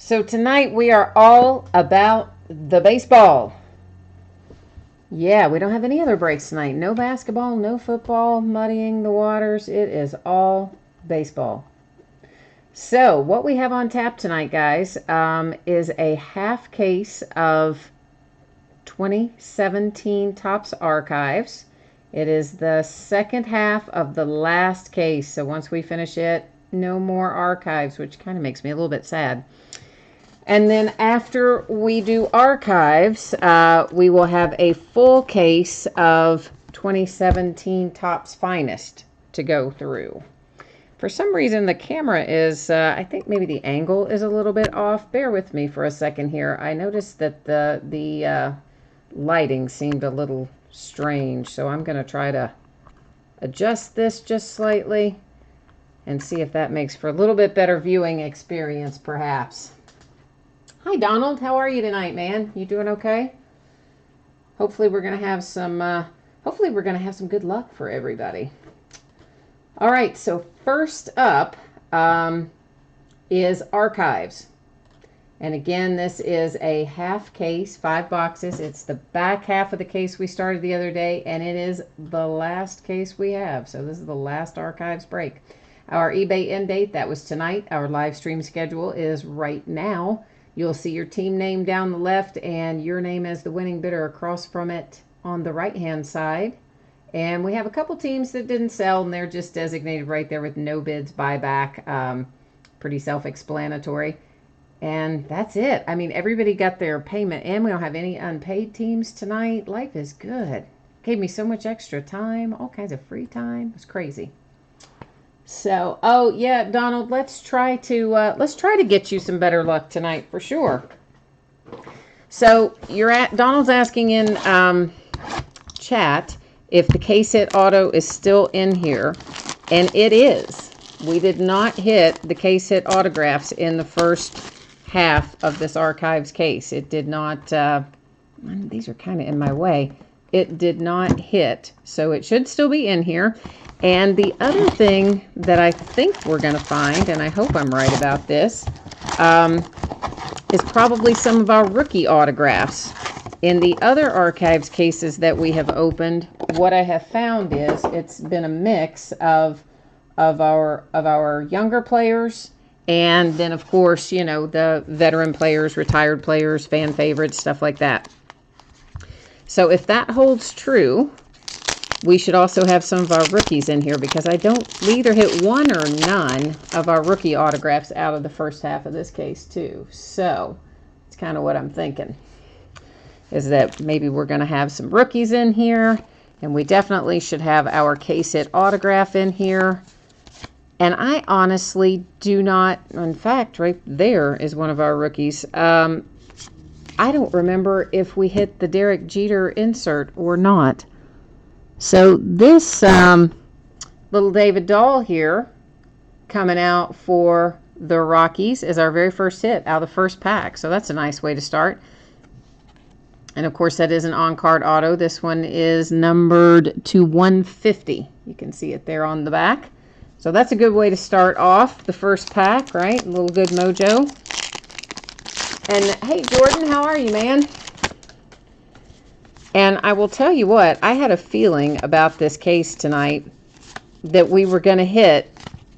So tonight we are all about the baseball. Yeah, we don't have any other breaks tonight. No basketball, no football, muddying the waters. It is all baseball. So what we have on tap tonight, guys, is a half case of 2017 Topps Archives. It is the second half of the last case. So once we finish it, no more archives, which kind of makes me a little bit sad. And then after we do archives, we will have a full case of 2017 Topps Finest to go through. For some reason, the camera is, I think maybe the angle is a little bit off. Bear with me for a second here. I noticed that the lighting seemed a little strange, so I'm going to try to adjust this just slightly and see if that makes for a little bit better viewing experience, perhaps. Hi, Donald. How are you tonight, man? You doing okay? Hopefully we're going to have some good luck for everybody. All right, so first up is archives. And again, this is a half case, 5 boxes. It's the back half of the case we started the other day, and it is the last case we have. So this is the last archives break. Our eBay end date, that was tonight. Our live stream schedule is right now. You'll see your team name down the left and your name as the winning bidder across from it on the right-hand side. And we have a couple teams that didn't sell, and they're just designated right there with no bids, buyback. Pretty self-explanatory. And that's it. I mean, everybody got their payment, and we don't have any unpaid teams tonight. Life is good. Gave me so much extra time, all kinds of free time. It was crazy. So, oh yeah, Donald, let's try to get you some better luck tonight for sure. So Donald's asking in chat if the case hit auto is still in here, and it is. We did not hit the case hit autographs in the first half of this archives case. It did not. These are kind of in my way. It did not hit, so it should still be in here. And the other thing that I think we're going to find, and I hope I'm right about this, is probably some of our rookie autographs. In the other archives cases that we have opened, what I have found is it's been a mix of our younger players, and then of course, you know, the veteran players, retired players, fan favorites, stuff like that. So if that holds true, we should also have some of our rookies in here, because we either hit one or none of our rookie autographs out of the first half of this case too. So it's kind of what I'm thinking, is that maybe we're going to have some rookies in here, and we definitely should have our case hit autograph in here. And I honestly do not, in fact, right there is one of our rookies. I don't remember if we hit the Derek Jeter insert or not. So this little David Dahl here coming out for the Rockies is our very first hit out of the first pack. So that's a nice way to start. And of course that is an on-card auto. This one is numbered to 150. You can see it there on the back. So that's a good way to start off the first pack, right? A little good mojo. And hey, Jordan, how are you, man? And I will tell you what, I had a feeling about this case tonight that we were going to hit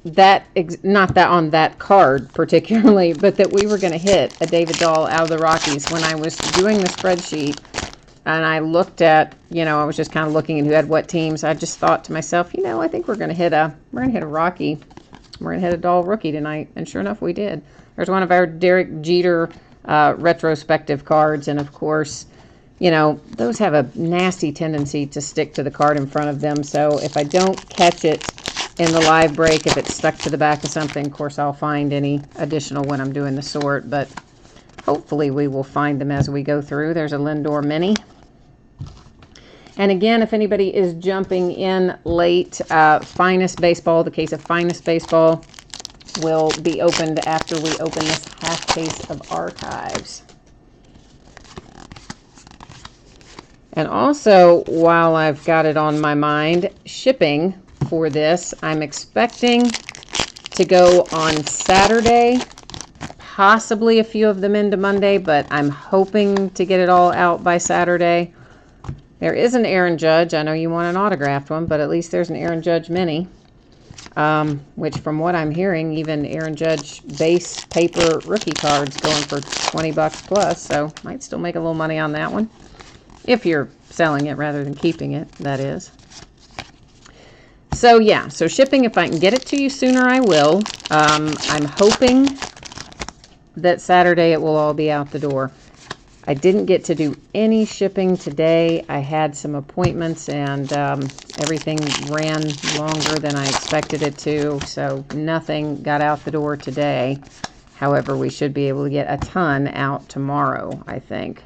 that, not that on that card particularly, but that we were going to hit a David Dahl out of the Rockies. When I was doing the spreadsheet and I looked at, you know, I was just kind of looking at who had what teams, I just thought to myself, you know, I think we're going to hit a Rocky. We're going to hit a Dahl rookie tonight. And sure enough, we did. There's one of our Derek Jeter retrospective cards, and of course, you know, those have a nasty tendency to stick to the card in front of them. So if I don't catch it in the live break, if it's stuck to the back of something, of course, I'll find any additional when I'm doing the sort. But hopefully we will find them as we go through. There's a Lindor Mini. And again, if anybody is jumping in late, Finest Baseball, the case of Finest Baseball, will be opened after we open this half case of archives. And also, while I've got it on my mind, shipping for this, I'm expecting to go on Saturday, possibly a few of them into Monday, but I'm hoping to get it all out by Saturday. There is an Aaron Judge. I know you want an autographed one, but at least there's an Aaron Judge mini, which from what I'm hearing, even Aaron Judge base paper rookie cards going for $20 plus, so might still make a little money on that one. If you're selling it rather than keeping it, that is. So yeah, so shipping, if I can get it to you sooner, I will. I'm hoping that Saturday it will all be out the door. I didn't get to do any shipping today. I had some appointments and everything ran longer than I expected it to, so nothing got out the door today. However, we should be able to get a ton out tomorrow, I think.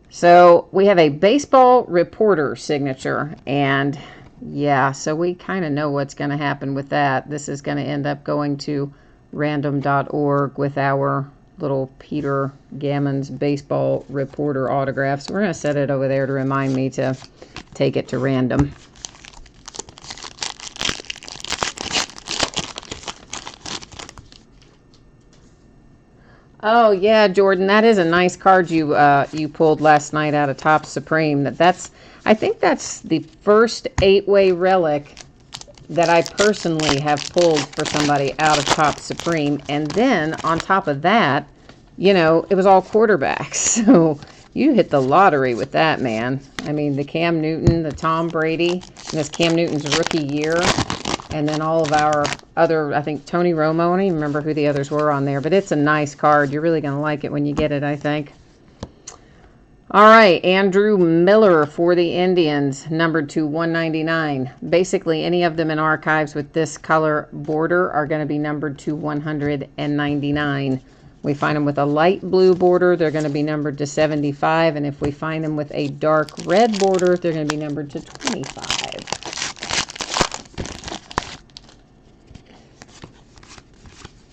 So we have a baseball reporter signature, and yeah, so we kind of know what's going to happen with that. This is going to end up going to random.org with our little Peter Gammons baseball reporter autograph. So we're going to set it over there to remind me to take it to random. Oh yeah, Jordan, that is a nice card you pulled last night out of Topps Supreme. I think that's the first 8-way relic that I personally have pulled for somebody out of Topps Supreme. And then on top of that, you know, it was all quarterbacks. So you hit the lottery with that, man. I mean, the Cam Newton, the Tom Brady, and this Cam Newton's rookie year. And then all of our other, I think Tony Romo, I don't even remember who the others were on there. But it's a nice card. You're really going to like it when you get it, I think. All right, Andrew Miller for the Indians, numbered to 199. Basically, any of them in archives with this color border are going to be numbered to 199. We find them with a light blue border, they're going to be numbered to 75. And if we find them with a dark red border, they're going to be numbered to 25.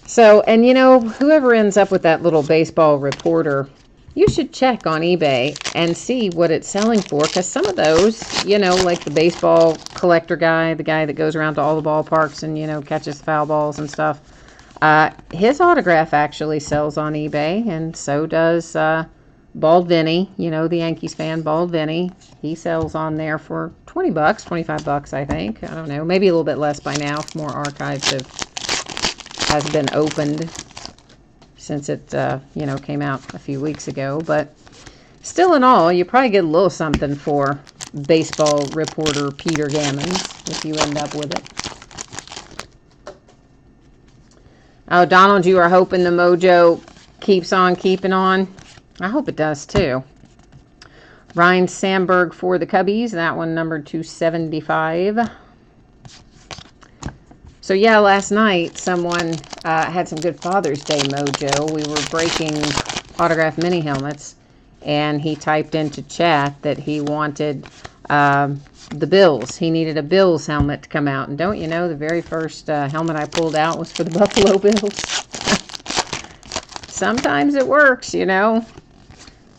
So, and you know, whoever ends up with that little baseball reporter, you should check on eBay and see what it's selling for, because some of those, you know, like the baseball collector guy, the guy that goes around to all the ballparks and, you know, catches foul balls and stuff, his autograph actually sells on eBay, and so does Bald Vinny, you know, the Yankees fan, Bald Vinny. He sells on there for $20, $25, I think. I don't know, maybe a little bit less by now if more archives has been opened since it, you know, came out a few weeks ago. But still in all, you probably get a little something for baseball reporter Peter Gammons if you end up with it. Oh, Donald, you are hoping the mojo keeps on keeping on. I hope it does too. Ryan Sandberg for the Cubbies, that one numbered to 75. So yeah, last night someone had some good Father's Day mojo. We were breaking autographed mini helmets, and he typed into chat that he wanted the Bills. He needed a Bills helmet to come out. And don't you know, the very first helmet I pulled out was for the Buffalo Bills. Sometimes it works, you know.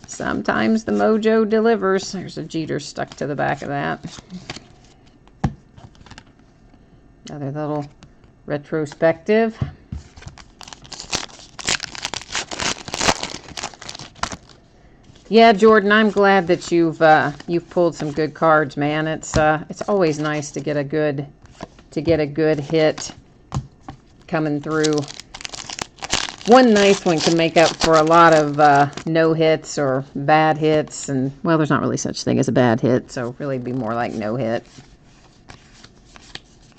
Sometimes the mojo delivers. There's a Jeter stuck to the back of that. Another little retrospective. Yeah, Jordan, I'm glad that you've pulled some good cards, man. It's always nice to get a good hit coming through. One nice one can make up for a lot of no hits or bad hits, and well, there's not really such thing as a bad hit, so really it'd be more like no hit.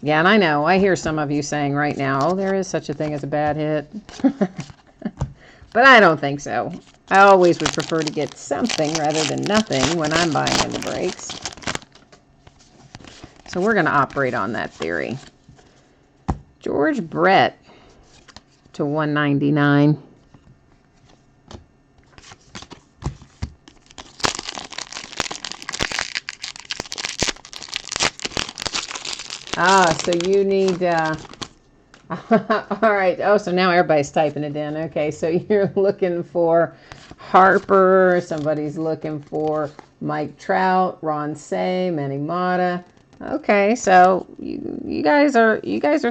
Yeah, and I know, I hear some of you saying right now, oh, there is such a thing as a bad hit. But I don't think so. I always would prefer to get something rather than nothing when I'm buying into breaks. So we're going to operate on that theory. George Brett to 199. Ah, so you need, all right. Oh, so now everybody's typing it in. Okay, so you're looking for Harper. Somebody's looking for Mike Trout, Ron Say, Manny Mata. Okay, so you guys are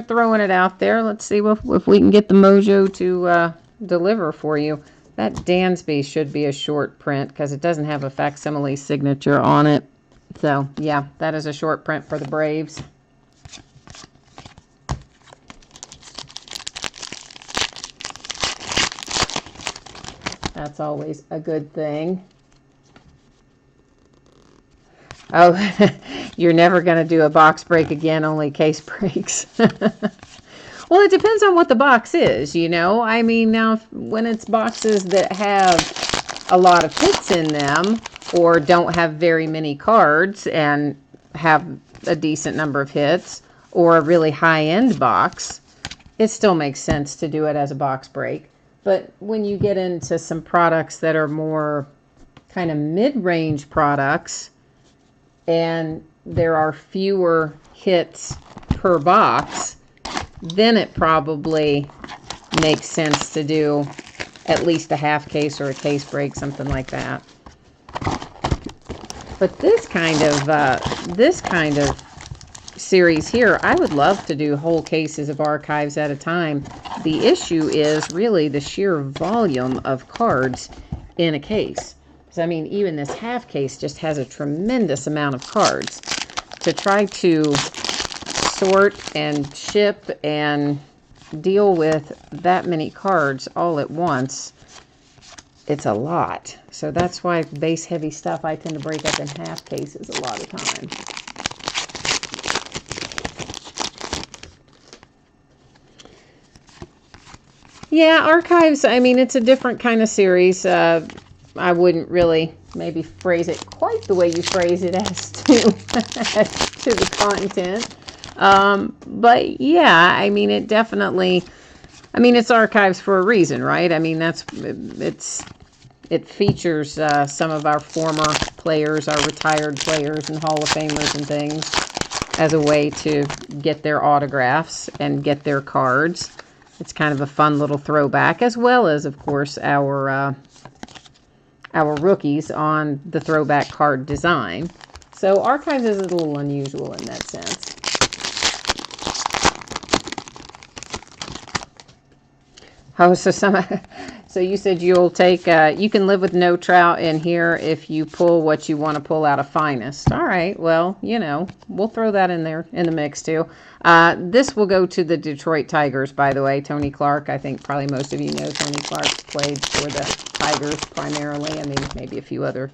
throwing it out there. Let's see if we can get the mojo to deliver for you. That Dansby should be a short print because it doesn't have a facsimile signature on it. So, yeah, that is a short print for the Braves. That's always a good thing. Oh, you're never going to do a box break again, only case breaks. Well, it depends on what the box is, you know. I mean, now, when it's boxes that have a lot of hits in them or don't have very many cards and have a decent number of hits, or a really high-end box, it still makes sense to do it as a box break. But when you get into some products that are more kind of mid-range products and there are fewer hits per box, then it probably makes sense to do at least a half case or a case break, something like that. But this kind of series here, I would love to do whole cases of archives at a time. The issue is really the sheer volume of cards in a case. So, I mean, even this half case just has a tremendous amount of cards. To try to sort and ship and deal with that many cards all at once, it's a lot. So that's why base heavy stuff I tend to break up in half cases a lot of times. Yeah, archives, I mean, it's a different kind of series. I wouldn't really maybe phrase it quite the way you phrase it as to, as to the content. But yeah, I mean, it definitely, I mean, it's archives for a reason, right? I mean, it features some of our former players, our retired players and Hall of Famers and things as a way to get their autographs and get their cards. It's kind of a fun little throwback, as well as, of course, our rookies on the throwback card design. So archives is a little unusual in that sense. Oh, so you said you'll take, you can live with no trout in here if you pull what you want to pull out of Finest. All right, well, you know, we'll throw that in there in the mix too. This will go to the Detroit Tigers, by the way. Tony Clark, I think probably most of you know Tony Clark played for the Tigers primarily. I mean, maybe a few other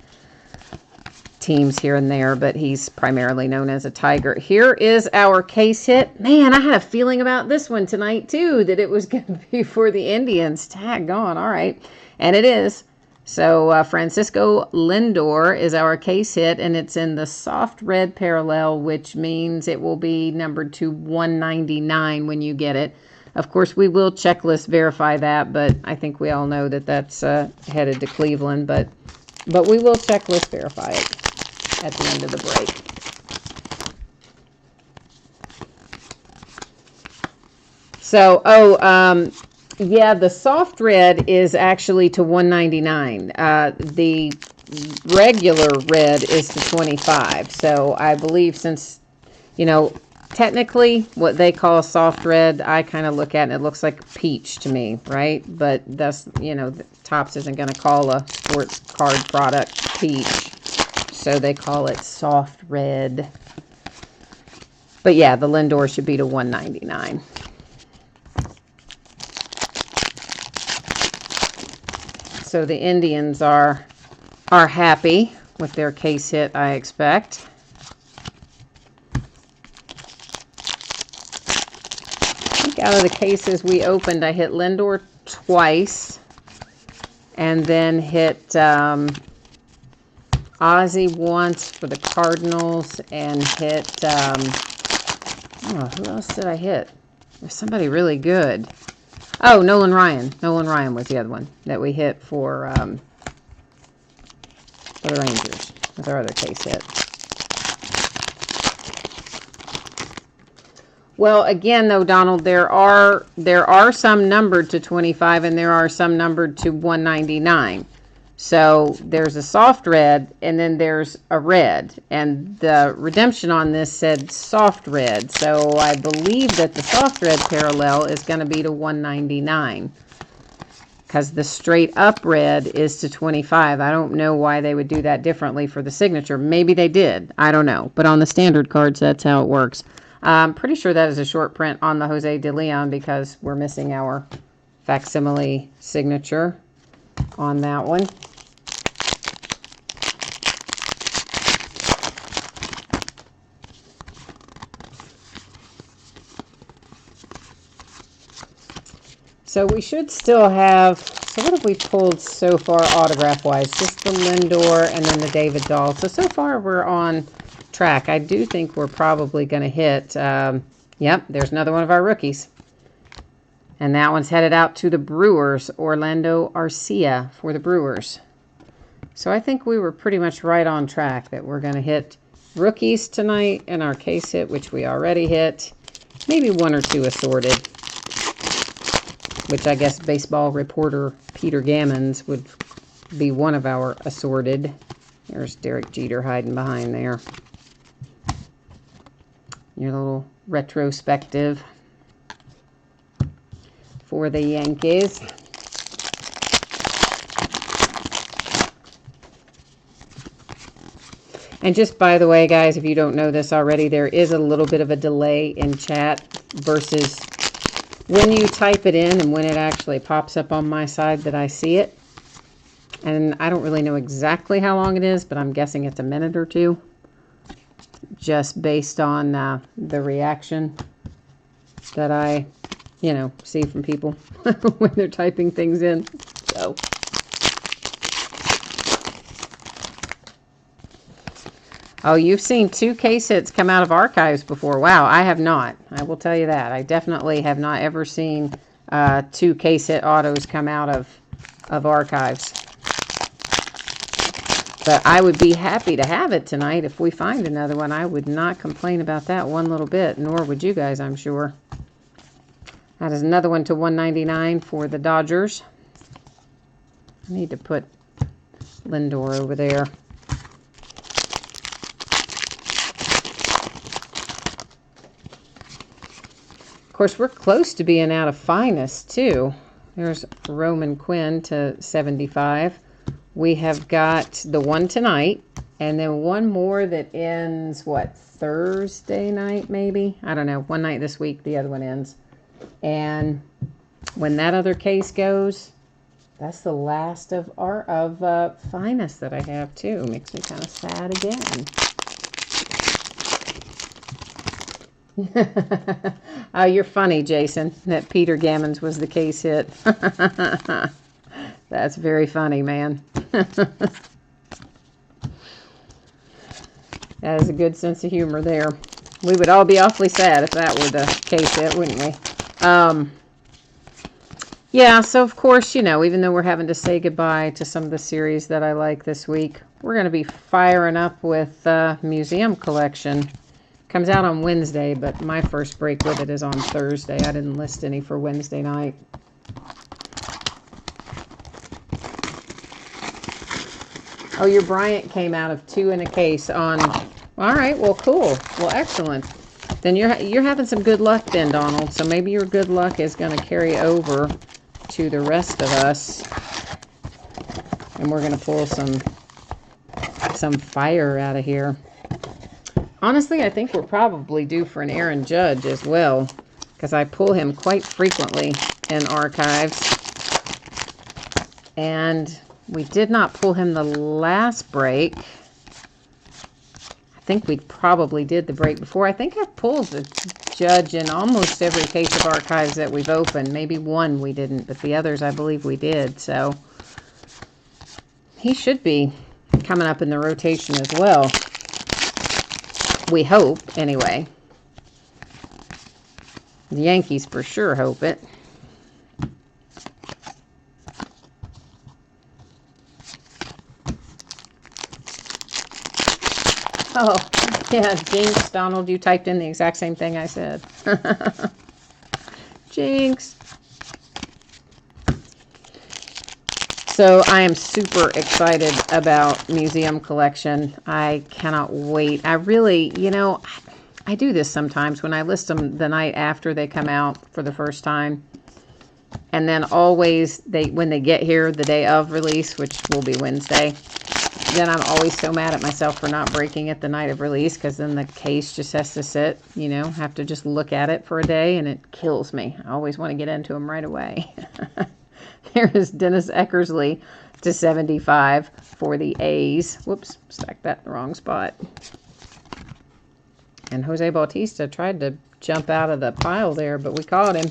teams here and there, but he's primarily known as a Tiger. Here is our case hit. Man, I had a feeling about this one tonight too, that it was going to be for the Indians. Daggone, all right. And it is. So Francisco Lindor is our case hit, and it's in the soft red parallel, which means it will be numbered to 199 when you get it. Of course, we will checklist verify that, but I think we all know that that's headed to Cleveland, but we will checklist verify it at the end of the break. So, yeah, the soft red is actually to 199. The regular red is to 25. So I believe since, you know, technically what they call soft red, I kind of look at it and it looks like peach to me, right? But that's, you know, Topps isn't going to call a sports card product peach. So they call it soft red. But yeah, the Lindor should be to 199. So the Indians are happy with their case hit, I expect. I think out of the cases we opened, I hit Lindor twice, and then hit Ozzie once for the Cardinals, and hit, who else did I hit? There's somebody really good. Oh, Nolan Ryan. Nolan Ryan was the other one that we hit for the Rangers with our other case hit. Well, again, though, Donald, there are some numbered to 25 and there are some numbered to 199. So there's a soft red and then there's a red, and the redemption on this said soft red. So I believe that the soft red parallel is going to be to 199. because the straight up red is to 25. I don't know why they would do that differently for the signature. Maybe they did. I don't know. But on the standard cards, that's how it works. I'm pretty sure that is a short print on the Jose de Leon because we're missing our facsimile signature on that one. So we should still have, so what have we pulled so far autograph-wise? Just the Lindor and then the David Dahl. So far we're on track. I do think we're probably going to hit, yep, there's another one of our rookies. And that one's headed out to the Brewers, Orlando Arcia for the Brewers. So I think we were pretty much right on track that we're going to hit rookies tonight in our case hit, which we already hit. Maybe one or two assorted, which I guess baseball reporter Peter Gammons would be one of our assorted. There's Derek Jeter hiding behind there. Your little retrospective for the Yankees. And just by the way, guys, if you don't know this already, there is a little bit of a delay in chat versus when you type it in and when it actually pops up on my side that I see it. And I don't really know exactly how long it is, but I'm guessing it's a minute or two. Just based on the reaction that I, you know, see from people when they're typing things in. So. Oh, you've seen 2 case hits come out of archives before. Wow, I have not. I will tell you that. I definitely have not ever seen 2 case hit autos come out of archives. But I would be happy to have it tonight if we find another one. I would not complain about that one little bit, nor would you guys, I'm sure. That is another one to 199 for the Dodgers. I need to put Lindor over there. Of course, we're close to being out of finest, too. There's Roman Quinn to 75. We have got the one tonight, and then one more that ends, what, Thursday night, maybe? I don't know. One night this week, the other one ends. And when that other case goes, that's the last of our finest that I have, too. Makes me kind of sad again. Oh, you're funny, Jason, that Peter Gammons was the case hit. That's very funny, man. That is a good sense of humor there. We would all be awfully sad if that were the case hit, wouldn't we? Yeah, so of course, you know, even though we're having to say goodbye to some of the series that I like this week, we're going to be firing up with Museum Collection. Comes out on Wednesday, but my first break with it is on Thursday. I didn't list any for Wednesday night. Oh, your Bryant came out of 2 in a case on... All right, well, cool. Well, excellent. Then you're having some good luck then, Donald. So maybe your good luck is going to carry over to the rest of us. And we're going to pull some fire out of here. Honestly, I think we're probably due for an Aaron Judge as well, because I pull him quite frequently in archives. And we did not pull him the last break. I think we probably did the break before. I think I've pulled the Judge in almost every case of archives that we've opened. Maybe one we didn't, but the others I believe we did. So he should be coming up in the rotation as well. We hope, anyway. The Yankees for sure hope it. Oh, yeah, Jinx, Donald, you typed in the exact same thing I said. Jinx. So I am super excited about Museum Collection. I cannot wait. I really, you know, I do this sometimes when I list them the night after they come out for the first time. And then always, when they get here the day of release, which will be Wednesday, then I'm always so mad at myself for not breaking it the night of release, because then the case just has to sit, you know, have to just look at it for a day, and it kills me. I always want to get into them right away. Here is Dennis Eckersley to 75 for the A's. Whoops, stacked that in the wrong spot. And Jose Bautista tried to jump out of the pile there, but we caught him.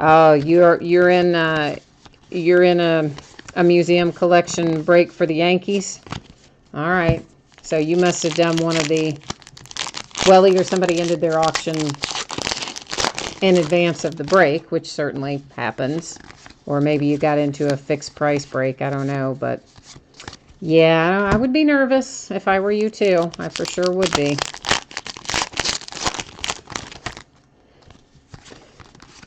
Oh, you're in a museum collection break for the Yankees. All right, so you must have done one of the, well, either somebody ended their auction in advance of the break, which certainly happens, or maybe you got into a fixed price break. I don't know, but yeah, I would be nervous if I were you too. I for sure would be.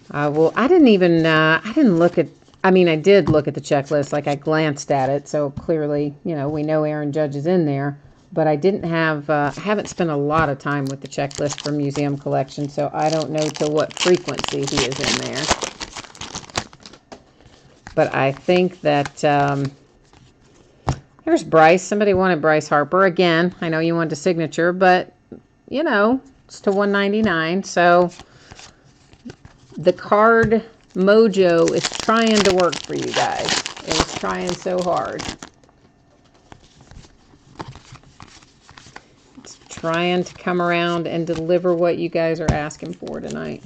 Well, I didn't look at, I mean, I did look at the checklist, like I glanced at it, so clearly, you know, we know Aaron Judge is in there, but I haven't spent a lot of time with the checklist for museum collection, so I don't know to what frequency he is in there. But I think that, there's Bryce. Somebody wanted Bryce Harper. Again, I know you wanted a signature, but, you know, it's to 199, so the card mojo is trying to work for you guys. It's trying so hard. It's trying to come around and deliver what you guys are asking for tonight.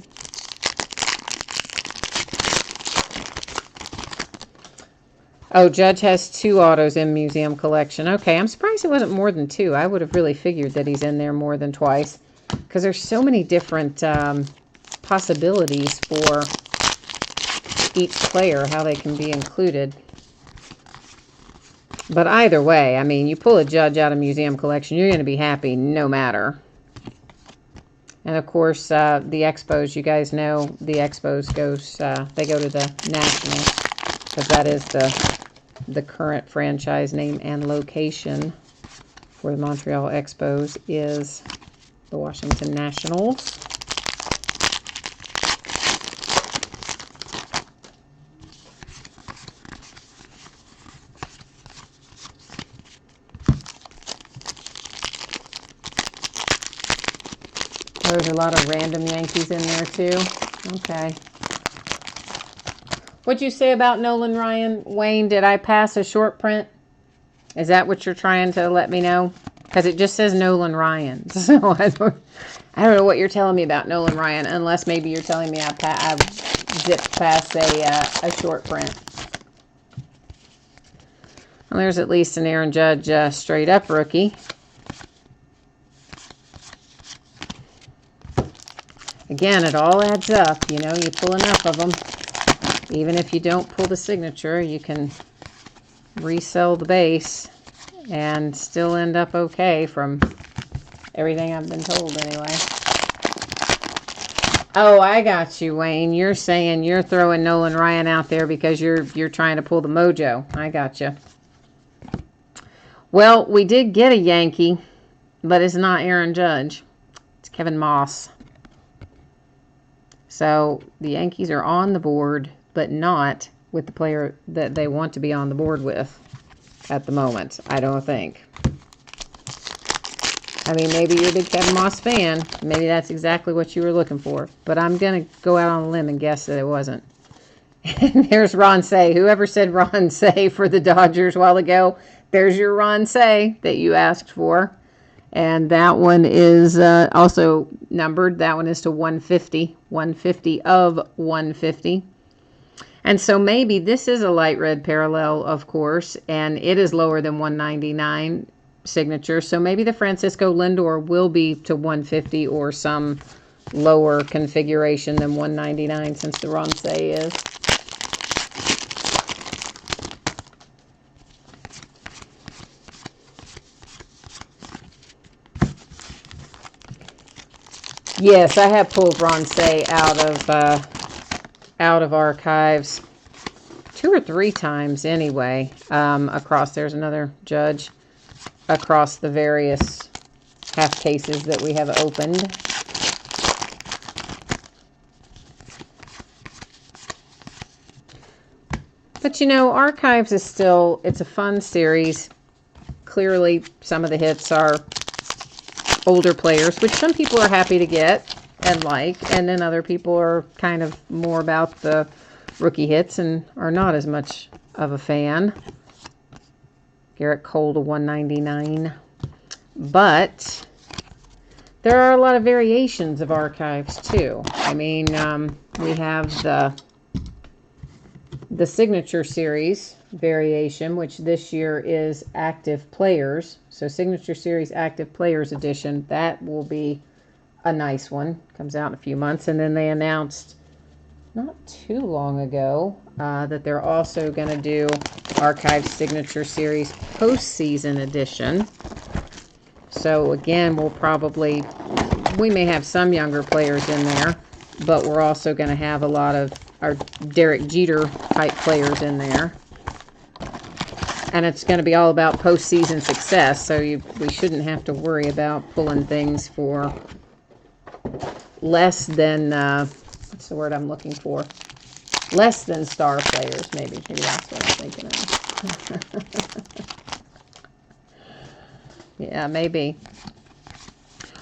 Oh, Judge has 2 autos in museum collection. Okay, I'm surprised it wasn't more than 2. I would have really figured that he's in there more than twice, because there's so many different possibilities for each player, how they can be included. But either way, I mean, you pull a Judge out of museum collection, you're going to be happy no matter. And of course, the Expos, you guys know the Expos they go to the Nationals, because that is the current franchise name and location for the Montreal Expos is the Washington Nationals. There's a lot of random Yankees in there too. Okay. What'd you say about Nolan Ryan? Wayne, did I pass a short print? Is that what you're trying to let me know? Because it just says Nolan Ryan. So I don't know what you're telling me about Nolan Ryan, unless maybe you're telling me I've zipped past a short print. Well, there's at least an Aaron Judge straight up rookie. Again, it all adds up. You know, you pull enough of them. Even if you don't pull the signature, you can resell the base and still end up okay from everything I've been told anyway. Oh, I got you, Wayne. You're saying you're throwing Nolan Ryan out there because you're trying to pull the mojo. I got you. Well, we did get a Yankee, but it's not Aaron Judge. It's Kevin Moss. So the Yankees are on the board, but not with the player that they want to be on the board with at the moment, I don't think. I mean, maybe you're a big Kevin Moss fan. Maybe that's exactly what you were looking for. But I'm going to go out on a limb and guess that it wasn't. And there's Ron Cey. Whoever said Ron Cey for the Dodgers a while ago, there's your Ron Cey that you asked for. And that one is also numbered. That one is to 150. 150 of 150. And so maybe this is a light red parallel, of course, and it is lower than 199 signature. So maybe the Francisco Lindor will be to 150 or some lower configuration than 199 since the Ron Cey is. Yes, I have pulled Ron Cey out of archives 2 or 3 times anyway. Across, there's another Judge, across the various half cases that we have opened. But you know, Archives is still, it's a fun series. Clearly, some of the hits are older players, which some people are happy to get and like, and then other people are kind of more about the rookie hits and are not as much of a fan. Garrett Cole to 199. But there are a lot of variations of Archives too. I mean, we have the Signature Series variation, which this year is Active Players. So Signature Series Active Players Edition, that will be a nice one. Comes out in a few months. And then they announced not too long ago that they're also going to do Archive Signature Series Postseason Edition. So again, we may have some younger players in there, but we're also going to have a lot of our Derek Jeter type players in there. And it's going to be all about postseason success, so we shouldn't have to worry about pulling things for less than, what's the word I'm looking for? Less than star players, maybe. Maybe that's what I'm thinking of. Yeah, maybe.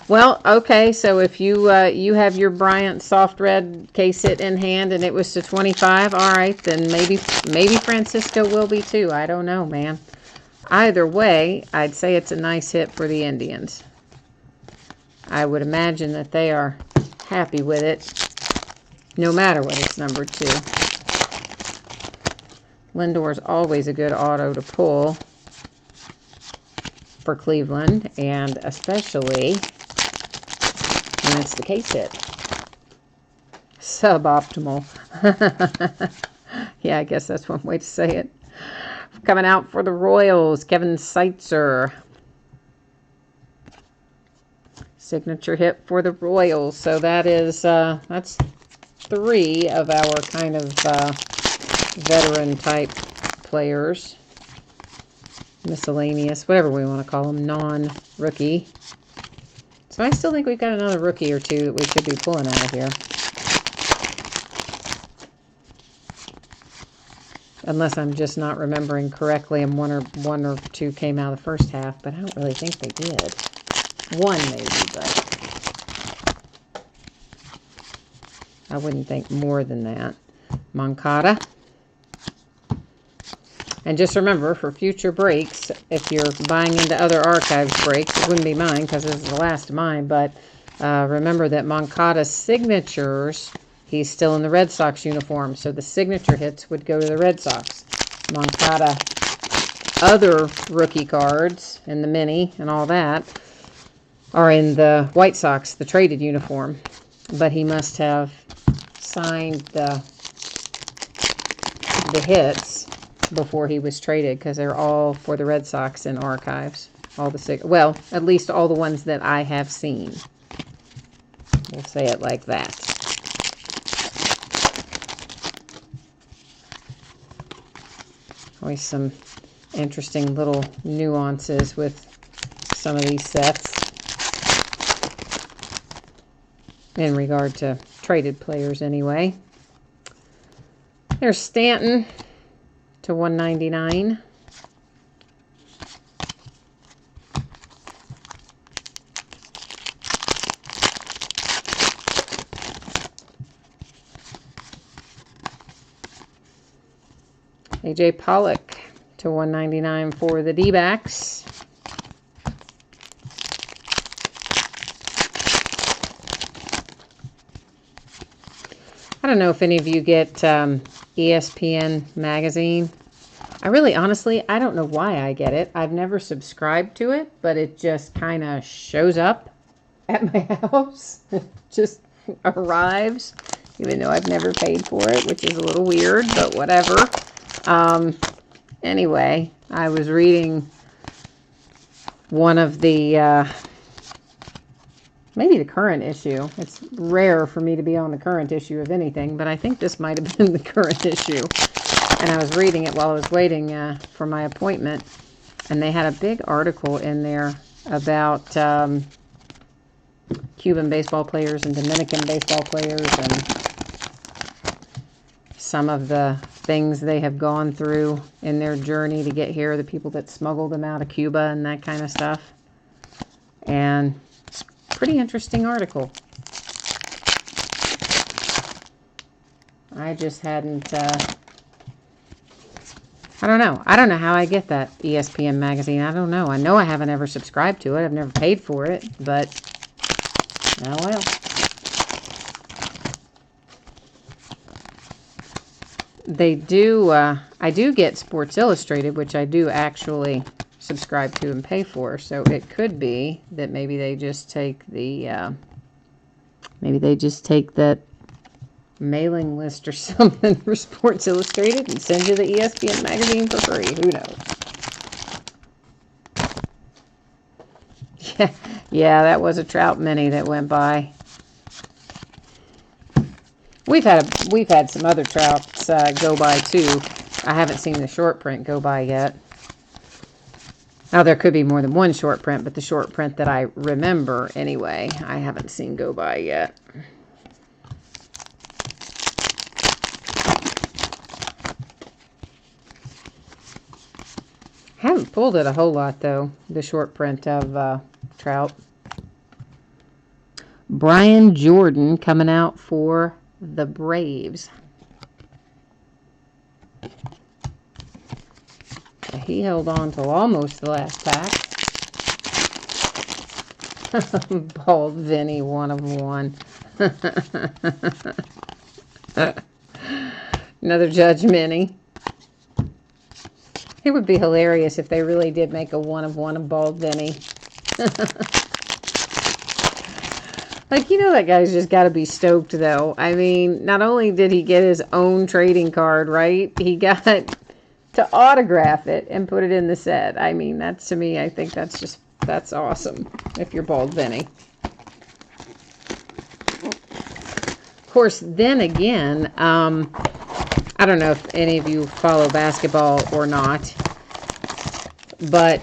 Well, okay, so if you you have your Bryant Soft Red case hit in hand and it was to 25, all right, then maybe Francisco will be too. I don't know, man. Either way, I'd say it's a nice hit for the Indians. I would imagine that they are happy with it, no matter what it's numbered to. Lindor's always a good auto to pull for Cleveland, and especially when it's the case hit. Suboptimal. Yeah, I guess that's one way to say it. Coming out for the Royals, Kevin Seitzer. Signature hit for the Royals. So that is, that's 3 of our kind of veteran type players. Miscellaneous, whatever we want to call them, non-rookie. So I still think we've got another rookie or two that we should be pulling out of here. Unless I'm just not remembering correctly and one or two came out of the first half, but I don't really think they did. One maybe, but I wouldn't think more than that. Moncada. And just remember, for future breaks, if you're buying into other Archives breaks, it wouldn't be mine because this is the last of mine, but remember that Moncada signatures, he's still in the Red Sox uniform, so the signature hits would go to the Red Sox. Moncada other rookie cards in the mini and all that are in the White Sox, the traded uniform. But he must have signed the hits before he was traded, because they're all for the Red Sox in Archives. All the well, at least all the ones that I have seen. We'll say it like that. Always some interesting little nuances with some of these sets in regard to traded players anyway. There's Stanton to 199. AJ Pollock to 199 for the D-backs. I don't know if any of you get ESPN magazine. I really, honestly, I don't know why I get it. I've never subscribed to it, but it just kind of shows up at my house. It just arrives, even though I've never paid for it, which is a little weird, but whatever. Anyway, I was reading one of the, maybe the current issue. It's rare for me to be on the current issue of anything, but I think this might have been the current issue. And I was reading it while I was waiting for my appointment, and they had a big article in there about Cuban baseball players and Dominican baseball players, and some of the things they have gone through in their journey to get here, the people that smuggled them out of Cuba and that kind of stuff. And pretty interesting article. I just hadn't, I don't know. I don't know how I get that ESPN magazine. I don't know. I know I haven't ever subscribed to it. I've never paid for it, but oh well. They do, I do get Sports Illustrated, which I do actually subscribe to and pay for. So it could be that maybe they just take the, that mailing list or something for Sports Illustrated and send you the ESPN magazine for free. Who knows? Yeah, that was a Trout Mini that went by. We've had some other Trouts go by too. I haven't seen the short print go by yet. Now there could be more than one short print, but the short print that I remember anyway, I haven't seen go by yet. Haven't pulled it a whole lot though, the short print of Trout. Brian Jordan coming out for the Braves. He held on till almost the last pack. Bald Vinny, 1 of 1. Another Judge Mini. It would be hilarious if they really did make a 1 of 1 of Bald Vinny. Like, you know, that guy's just got to be stoked, though. I mean, not only did he get his own trading card, right? He got to autograph it and put it in the set. I mean, that's, to me, I think that's awesome, if you're Bald Vinny. Of course, then again, I don't know if any of you follow basketball or not, but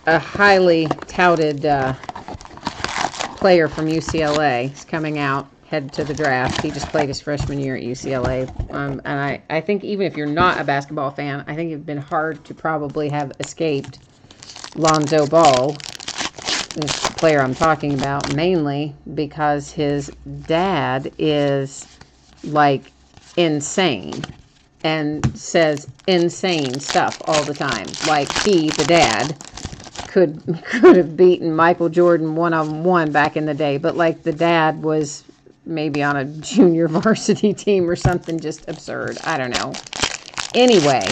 a highly touted player from UCLA is coming out, headed to the draft. He just played his freshman year at UCLA. And I think even if you're not a basketball fan, I think it'd been hard to probably have escaped Lonzo Ball, this player I'm talking about, mainly because his dad is like insane and says insane stuff all the time. Like he, the dad, could have beaten Michael Jordan 1-on-1 back in the day, but like the dad was maybe on a junior varsity team or something just absurd. I don't know. Anyway,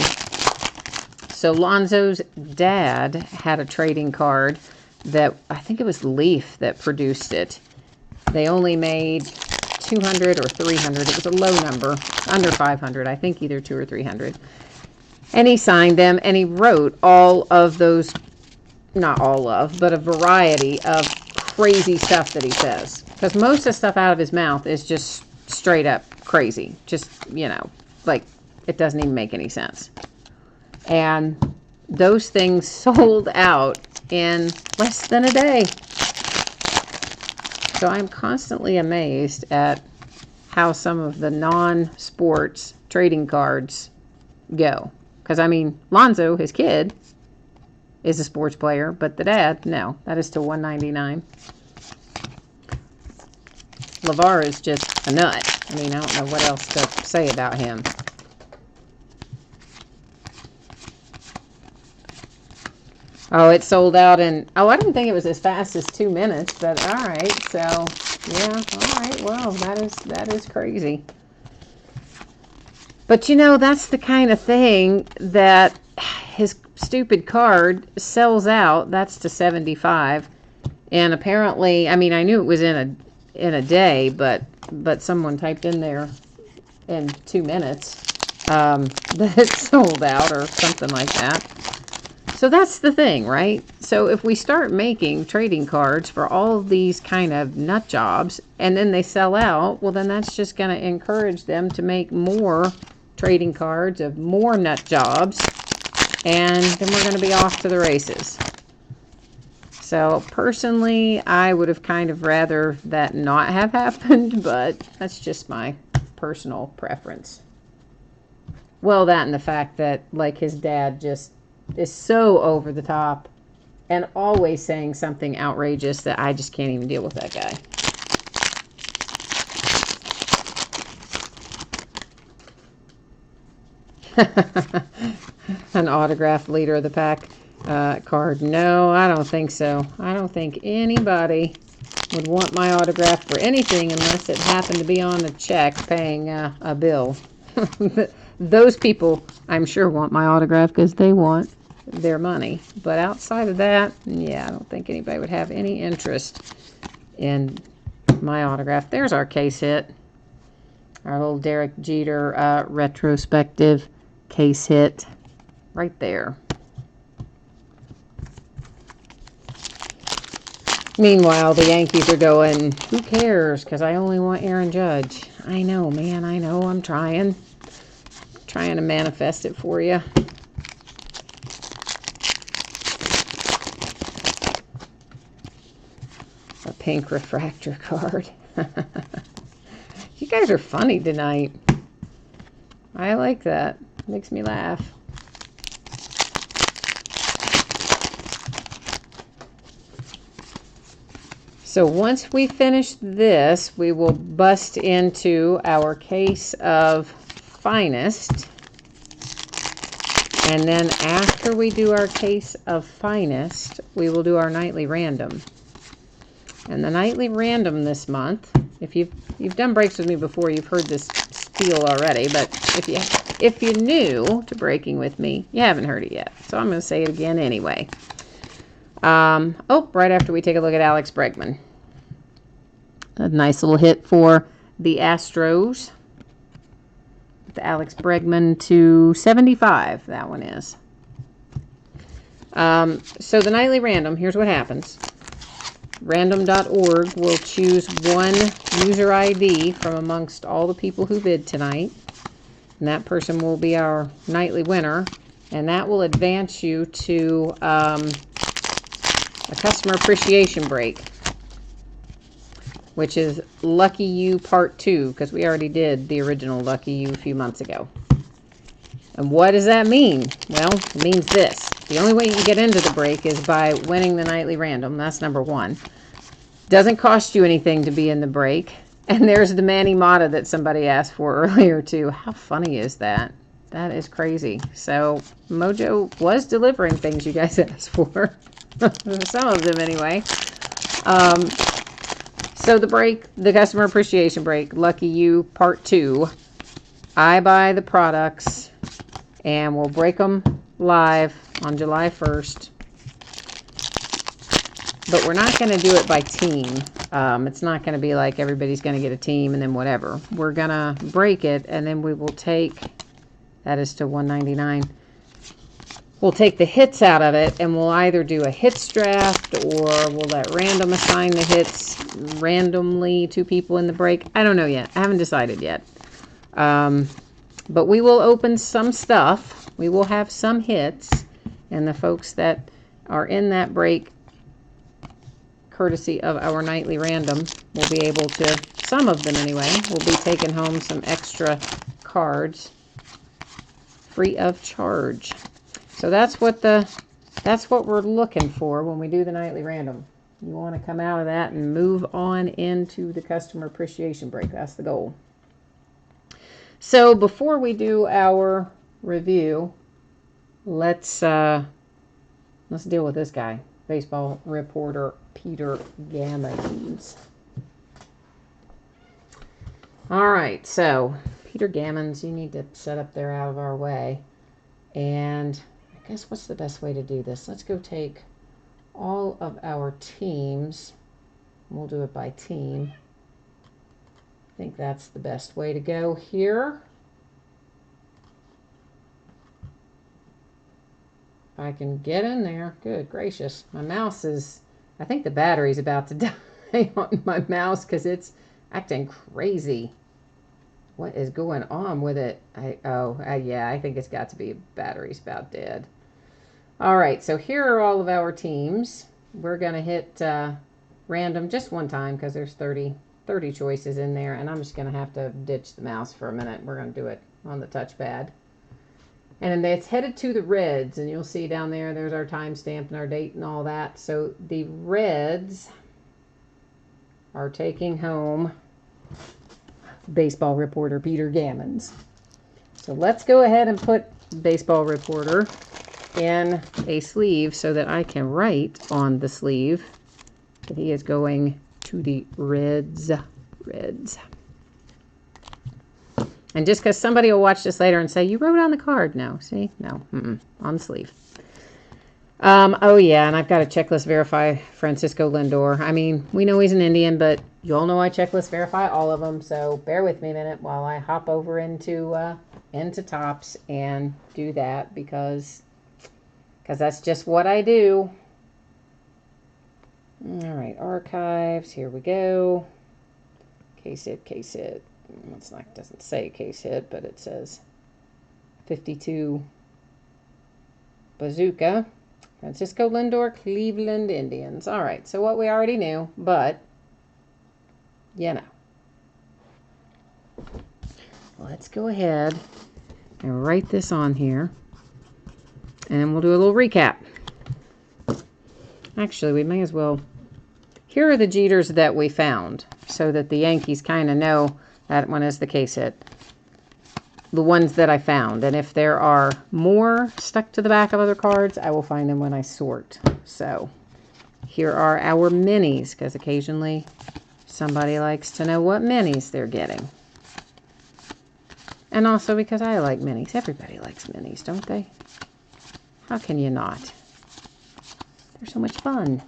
so Lonzo's dad had a trading card that I think it was Leaf that produced it. They only made 200 or 300. It was a low number, under 500. I think either 200 or 300. And he signed them, and he wrote all of those, not all of, but a variety of crazy stuff that he says. Because most of the stuff out of his mouth is just straight up crazy. Just, you know, like it doesn't even make any sense. And those things sold out in less than a day. So I'm constantly amazed at how some of the non-sports trading cards go. Because, I mean, Lonzo, his kid, is a sports player, but the dad, no. That is still $199. LeVar is just a nut. I mean, I don't know what else to say about him. Oh, it sold out in, oh, I didn't think it was as fast as 2 minutes, but all right. So, yeah, all right. Well, that is crazy. But, you know, that's the kind of thing that his stupid card sells out. That's to 75. And apparently, I mean, I knew it was in a day, but someone typed in there in 2 minutes that it sold out or something like that. So that's the thing, right? So if we start making trading cards for all of these kind of nut jobs and then they sell out, well, then that's just going to encourage them to make more trading cards of more nut jobs, and then we're going to be off to the races. So personally, I would have kind of rather that not have happened, but that's just my personal preference. Well, that and the fact that, like, his dad just is so over the top and always saying something outrageous that I just can't even deal with that guy. An autographed leader of the pack card. No, I don't think so. I don't think anybody would want my autograph for anything unless it happened to be on a check paying a bill. Those people, I'm sure, want my autograph because they want their money. But outside of that, yeah, I don't think anybody would have any interest in my autograph. There's our case hit. Our little Derek Jeter retrospective case hit right there. Meanwhile, the Yankees are going, who cares? Because I only want Aaron Judge. I know, man. I know. I'm trying to manifest it for you. A pink refractor card. You guys are funny tonight. I like that. Makes me laugh. So once we finish this, we will bust into our case of Finest. And then after we do our case of Finest, we will do our nightly random. And the nightly random this month, if you've done breaks with me before, you've heard this spiel already, but if you're new to breaking with me, you haven't heard it yet. So I'm going to say it again anyway. Right after we take a look at Alex Bregman. A nice little hit for the Astros. The Alex Bregman to 75, that one is. So the nightly random, here's what happens. Random.org will choose one user ID from amongst all the people who bid tonight. And that person will be our nightly winner. And that will advance you to a customer appreciation break, which is Lucky You Part 2, because we already did the original Lucky You a few months ago. And what does that mean? Well, it means this. The only way you can get into the break is by winning the nightly random. That's number one. Doesn't cost you anything to be in the break. And there's the Manny Mata that somebody asked for earlier, too. How funny is that? That is crazy. So Mojo was delivering things you guys asked for. Some of them, anyway. So the break, the customer appreciation break, Lucky You Part 2. I buy the products, and we'll break them live on July 1st. But we're not going to do it by team. It's not going to be like everybody's going to get a team and then whatever. We're going to break it, and then we will take, that is to $199. We'll take the hits out of it, and we'll either do a hits draft, or we'll let random assign the hits randomly to people in the break. I don't know yet. I haven't decided yet. But we will open some stuff. We will have some hits, and the folks that are in that break, courtesy of our nightly random, will be able to, some of them anyway, will be taking home some extra cards free of charge. So that's what we're looking for when we do the nightly random. You want to come out of that and move on into the customer appreciation break. That's the goal. So before we do our review, let's deal with this guy, baseball reporter Peter Gammons. All right, so Peter Gammons, you need to set up there out of our way. And I guess what's the best way to do this? Let's go take all of our teams. We'll do it by team. I think that's the best way to go here. If I can get in there. Good gracious. My mouse is, I think the battery's about to die on my mouse because it's acting crazy. What is going on with it? Yeah, I think it's got to be battery's about dead. All right, so here are all of our teams. we're going to hit random just one time because there's 30 choices in there, and I'm just going to have to ditch the mouse for a minute. We're going to do it on the touchpad. And it's headed to the Reds, and you'll see down there, there's our timestamp and our date and all that. So the Reds are taking home baseball reporter Peter Gammons. So let's go ahead and put baseball reporter in a sleeve so that I can write on the sleeve that he is going to the Reds. And just because somebody will watch this later and say, you wrote on the card. No, see? No, on the sleeve. Oh, yeah, and I've got to checklist verify Francisco Lindor. I mean, we know he's an Indian, but you all know I checklist verify all of them, so bear with me a minute while I hop over into Topps and do that because that's just what I do. All right, archives, here we go. Case hit. It's not, it doesn't say case hit, but it says 52 Bazooka. Francisco Lindor, Cleveland Indians. All right, so what we already knew, but, you know. Let's go ahead and write this on here, and we'll do a little recap. Actually, we may as well. Here are the Jeters that we found, so that the Yankees kind of know that one is the case hit. The ones that I found. And if there are more stuck to the back of other cards, I will find them when I sort. So here are our minis, because occasionally somebody likes to know what minis they're getting. And also because I like minis. Everybody likes minis, don't they? How can you not? They're so much fun.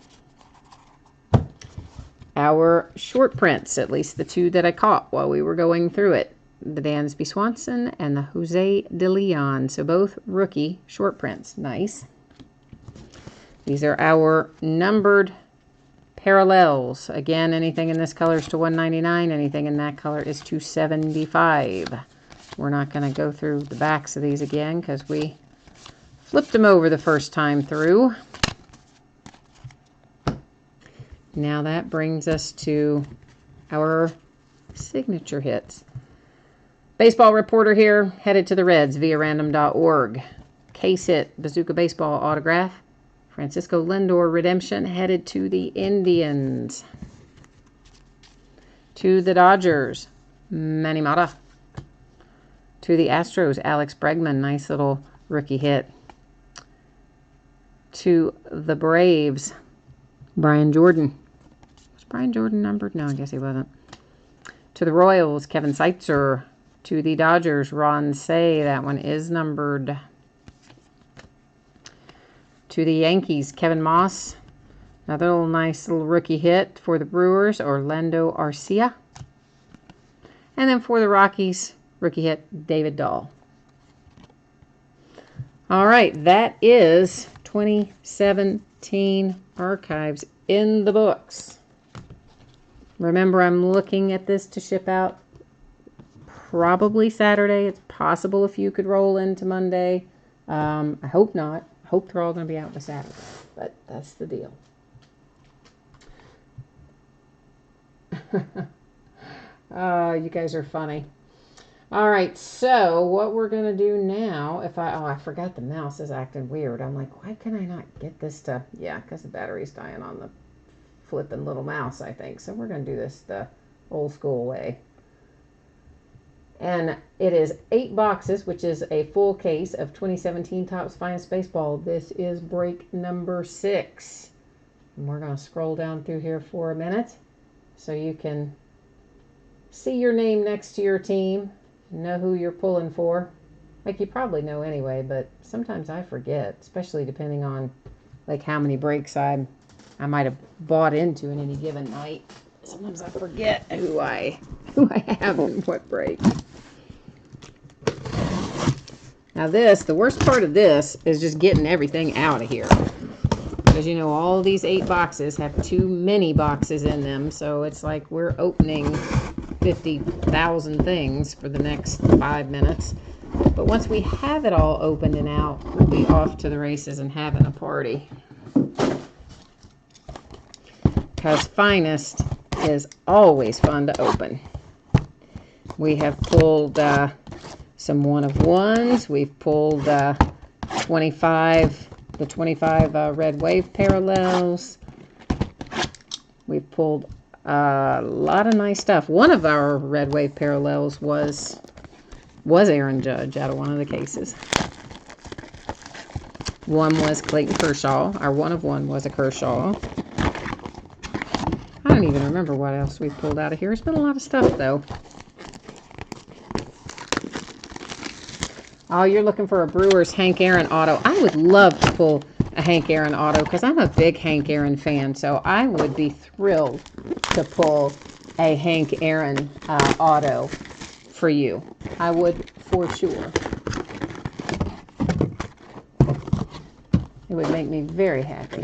Our short prints, at least the two that I caught while we were going through it. The Dansby Swanson and the Jose De Leon. So both rookie short prints. Nice. These are our numbered parallels. Again, anything in this color is to $199. Anything in that color is to $75. We're not going to go through the backs of these again because we flipped them over the first time through. Now that brings us to our signature hits. Baseball reporter here, headed to the Reds via random.org. Case hit, Bazooka Baseball autograph. Francisco Lindor redemption, headed to the Indians. To the Dodgers, Manny Mata. To the Astros, Alex Bregman, nice little rookie hit. To the Braves, Brian Jordan. Was Brian Jordan numbered? No, I guess he wasn't. To the Royals, Kevin Seitzer. To the Dodgers, Ron Cey. That one is numbered. To the Yankees, Kevin Moss. Another little nice little rookie hit for the Brewers, Orlando Arcia. And then for the Rockies, rookie hit, David Dahl. All right, that is 2017 archives in the books. Remember, I'm looking at this to ship out probably Saturday. It's possible a few could roll into Monday. I hope not. I hope they're all going to be out by Saturday, but that's the deal. You guys are funny. All right, so what we're going to do now, I forgot the mouse is acting weird. I'm like, why can I not get this to, yeah, because the battery's dying on the flipping little mouse, I think. So we're going to do this the old school way. And it is 8 boxes, which is a full case of 2017 Topps Finest Baseball. This is break number 6. And we're going to scroll down through here for a minute so you can see your name next to your team, know who you're pulling for. Like you probably know anyway, but sometimes I forget, especially depending on like how many breaks I might have bought into in any given night. Sometimes I forget who I have in what break. Now the worst part of this is just getting everything out of here. Because you know all these 8 boxes have too many boxes in them, so it's like we're opening 50,000 things for the next 5 minutes. But once we have it all opened and out, we'll be off to the races and having a party. because Finest is always fun to open. We have pulled some 1-of-1s. We've pulled 25 red wave parallels. We've pulled a lot of nice stuff. One of our red wave parallels was Aaron Judge out of one of the cases. One was Clayton Kershaw. Our 1-of-1 was a Kershaw. I don't even remember what else we pulled out of here. It's been a lot of stuff, though. Oh, you're looking for a Brewers Hank Aaron auto. I would love to pull a Hank Aaron auto because I'm a big Hank Aaron fan. So I would be thrilled to pull a Hank Aaron auto for you. I would for sure. It would make me very happy.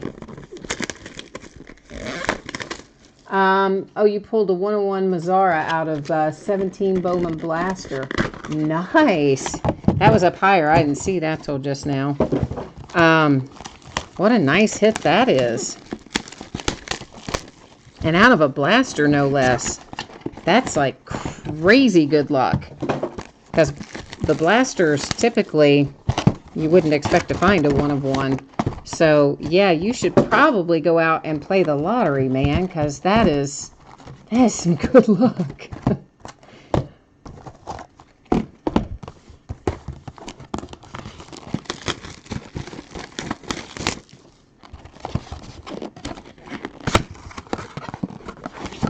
Oh, you pulled a 1-of-1 Mazzara out of 17 Bowman Blaster. Nice. That was up higher. I didn't see that till just now. What a nice hit that is. And out of a blaster, no less. That's like crazy good luck. Because the blasters, typically, you wouldn't expect to find a 1-of-1. So, yeah, you should probably go out and play the lottery, man, because that is some good luck.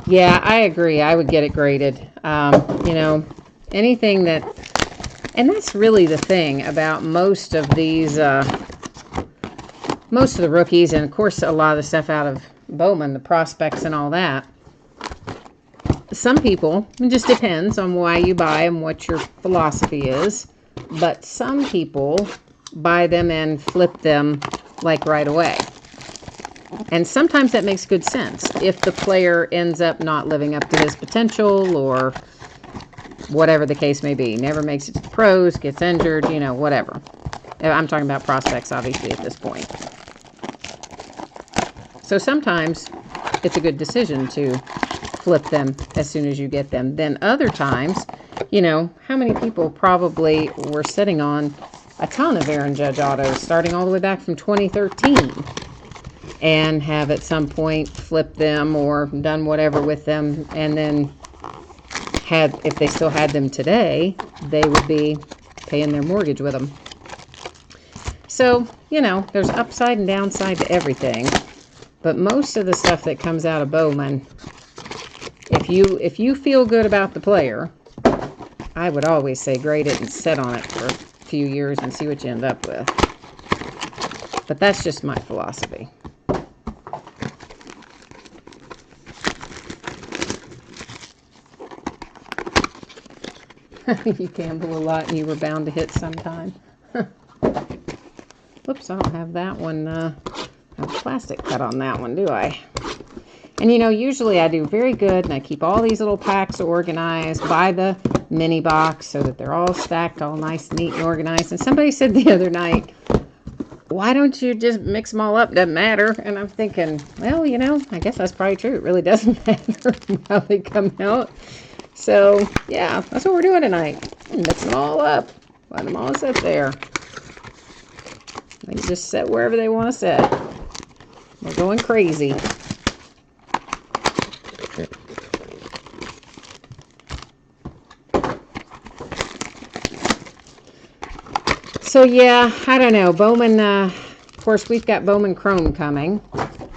Yeah, I agree. I would get it graded. You know, anything that, and that's really the thing about most of these, most of the rookies, and of course a lot of the stuff out of Bowman, the prospects and all that. Some people, it just depends on why you buy them, what your philosophy is, but some people buy them and flip them like right away. And sometimes that makes good sense. If the player ends up not living up to his potential or whatever the case may be, never makes it to the pros, gets injured, you know, whatever. I'm talking about prospects, obviously, at this point. So sometimes it's a good decision to flip them as soon as you get them. Then other times, you know, how many people probably were sitting on a ton of Aaron Judge autos starting all the way back from 2013 and have at some point flipped them or done whatever with them, and then if they still had them today, they would be paying their mortgage with them. So, you know, there's upside and downside to everything. But most of the stuff that comes out of Bowman, if you feel good about the player, I would always say grade it and sit on it for a few years and see what you end up with. But that's just my philosophy. You gamble a lot and you were bound to hit sometime. Whoops, I don't have that one, a plastic cut on that one, do I? And you know, usually I do very good and I keep all these little packs organized by the mini box so that they're all stacked, all nice, neat, and organized. And somebody said the other night, why don't you just mix them all up? Doesn't matter. And I'm thinking, well, you know, I guess that's probably true. It really doesn't matter how they come out. So, yeah, that's what we're doing tonight. Mix them all up. Let them all sit there. They just sit wherever they want to sit. We're going crazy. So, yeah, I don't know. Bowman, of course, we've got Bowman Chrome coming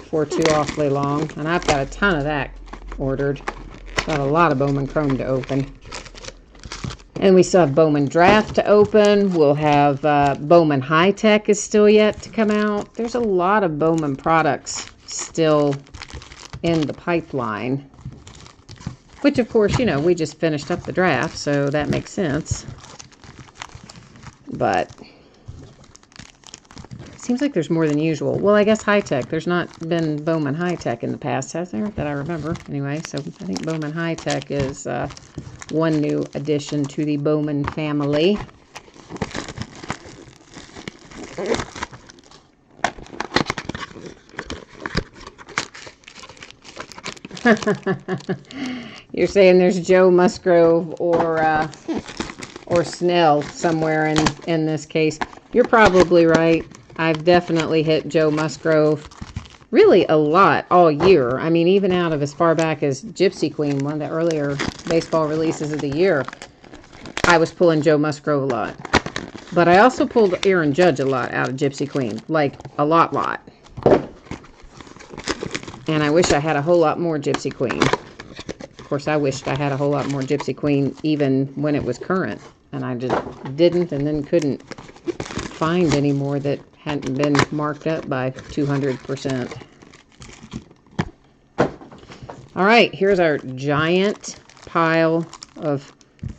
for too awfully long. And I've got a ton of that ordered. Got a lot of Bowman Chrome to open. And we still have Bowman Draft to open. We'll have Bowman High Tech is still yet to come out. There's a lot of Bowman products still in the pipeline. Which, of course, you know, we just finished up the draft, so that makes sense. But it seems like there's more than usual. Well, I guess High Tech. There's not been Bowman High Tech in the past, has there? That I remember. Anyway, so I think Bowman High Tech is one new addition to the Bowman family. You're saying there's Joe Musgrove or Snell somewhere in this case. You're probably right. I've definitely hit Joe Musgrove really a lot all year. I mean, even out of as far back as Gypsy Queen, one of the earlier baseball releases of the year, I was pulling Joe Musgrove a lot. But I also pulled Aaron Judge a lot out of Gypsy Queen, like a lot. And I wish I had a whole lot more Gypsy Queen. Of course, I wished I had a whole lot more Gypsy Queen even when it was current. And I just didn't, and then couldn't find any more that hadn't been marked up by 200%. All right, here's our giant pile of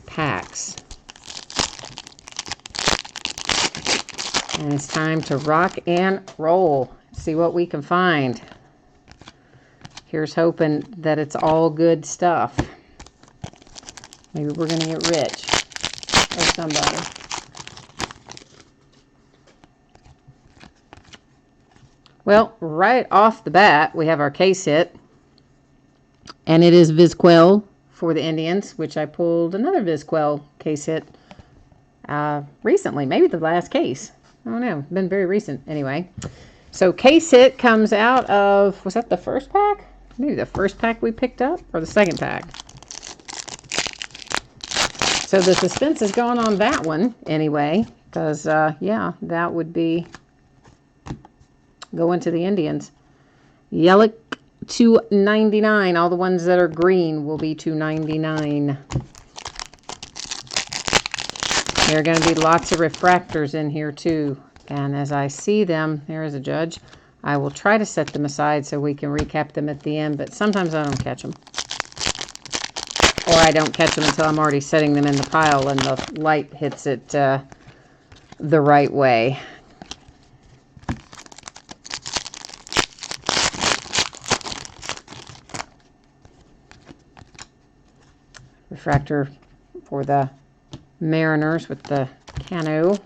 packs. And it's time to rock and roll. See what we can find. Here's hoping that it's all good stuff. Maybe we're going to get rich. Or somebody. Well, right off the bat, we have our case hit. And it is Vizquel for the Indians, which I pulled another Vizquel case hit recently. Maybe the last case. I don't know. It's been very recent anyway. So case hit comes out of, was that the first pack? Maybe the first pack we picked up or the second pack. So the suspense is going on that one anyway, because, yeah, that would be going to the Indians. Yelich $2.99. All the ones that are green will be $2.99. There are going to be lots of refractors in here too. And as I see them, there is a Judge. I will try to set them aside so we can recap them at the end, but sometimes I don't catch them. Or I don't catch them until I'm already setting them in the pile and the light hits it the right way. Refractor for the Mariners with the Cano.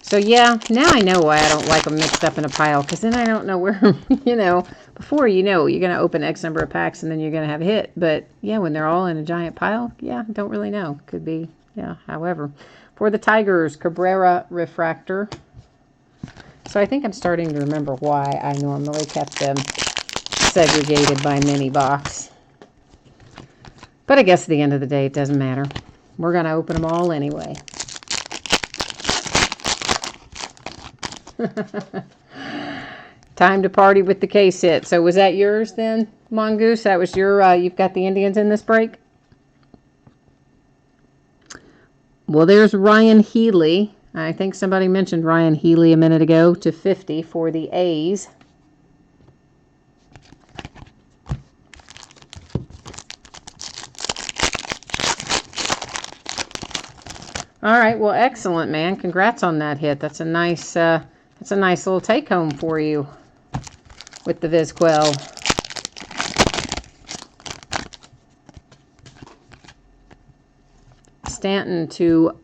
So yeah, now I know why I don't like them mixed up in a pile, because then I don't know where, you know, before you know, you're going to open X number of packs and then you're going to have a hit. But yeah, when they're all in a giant pile, yeah, don't really know. Could be, yeah, however. For the Tigers, Cabrera refractor. So I think I'm starting to remember why I normally kept them segregated by mini box. But I guess at the end of the day, it doesn't matter. We're going to open them all anyway. Time to party with the case hit. So was that yours then, Mongoose? That was your, you've got the Indians in this break? Well, there's Ryan Healy. I think somebody mentioned Ryan Healy a minute ago, to 50 for the A's. All right, well, excellent, man. Congrats on that hit. That's a nice little take home for you with the Vizquel. Stanton to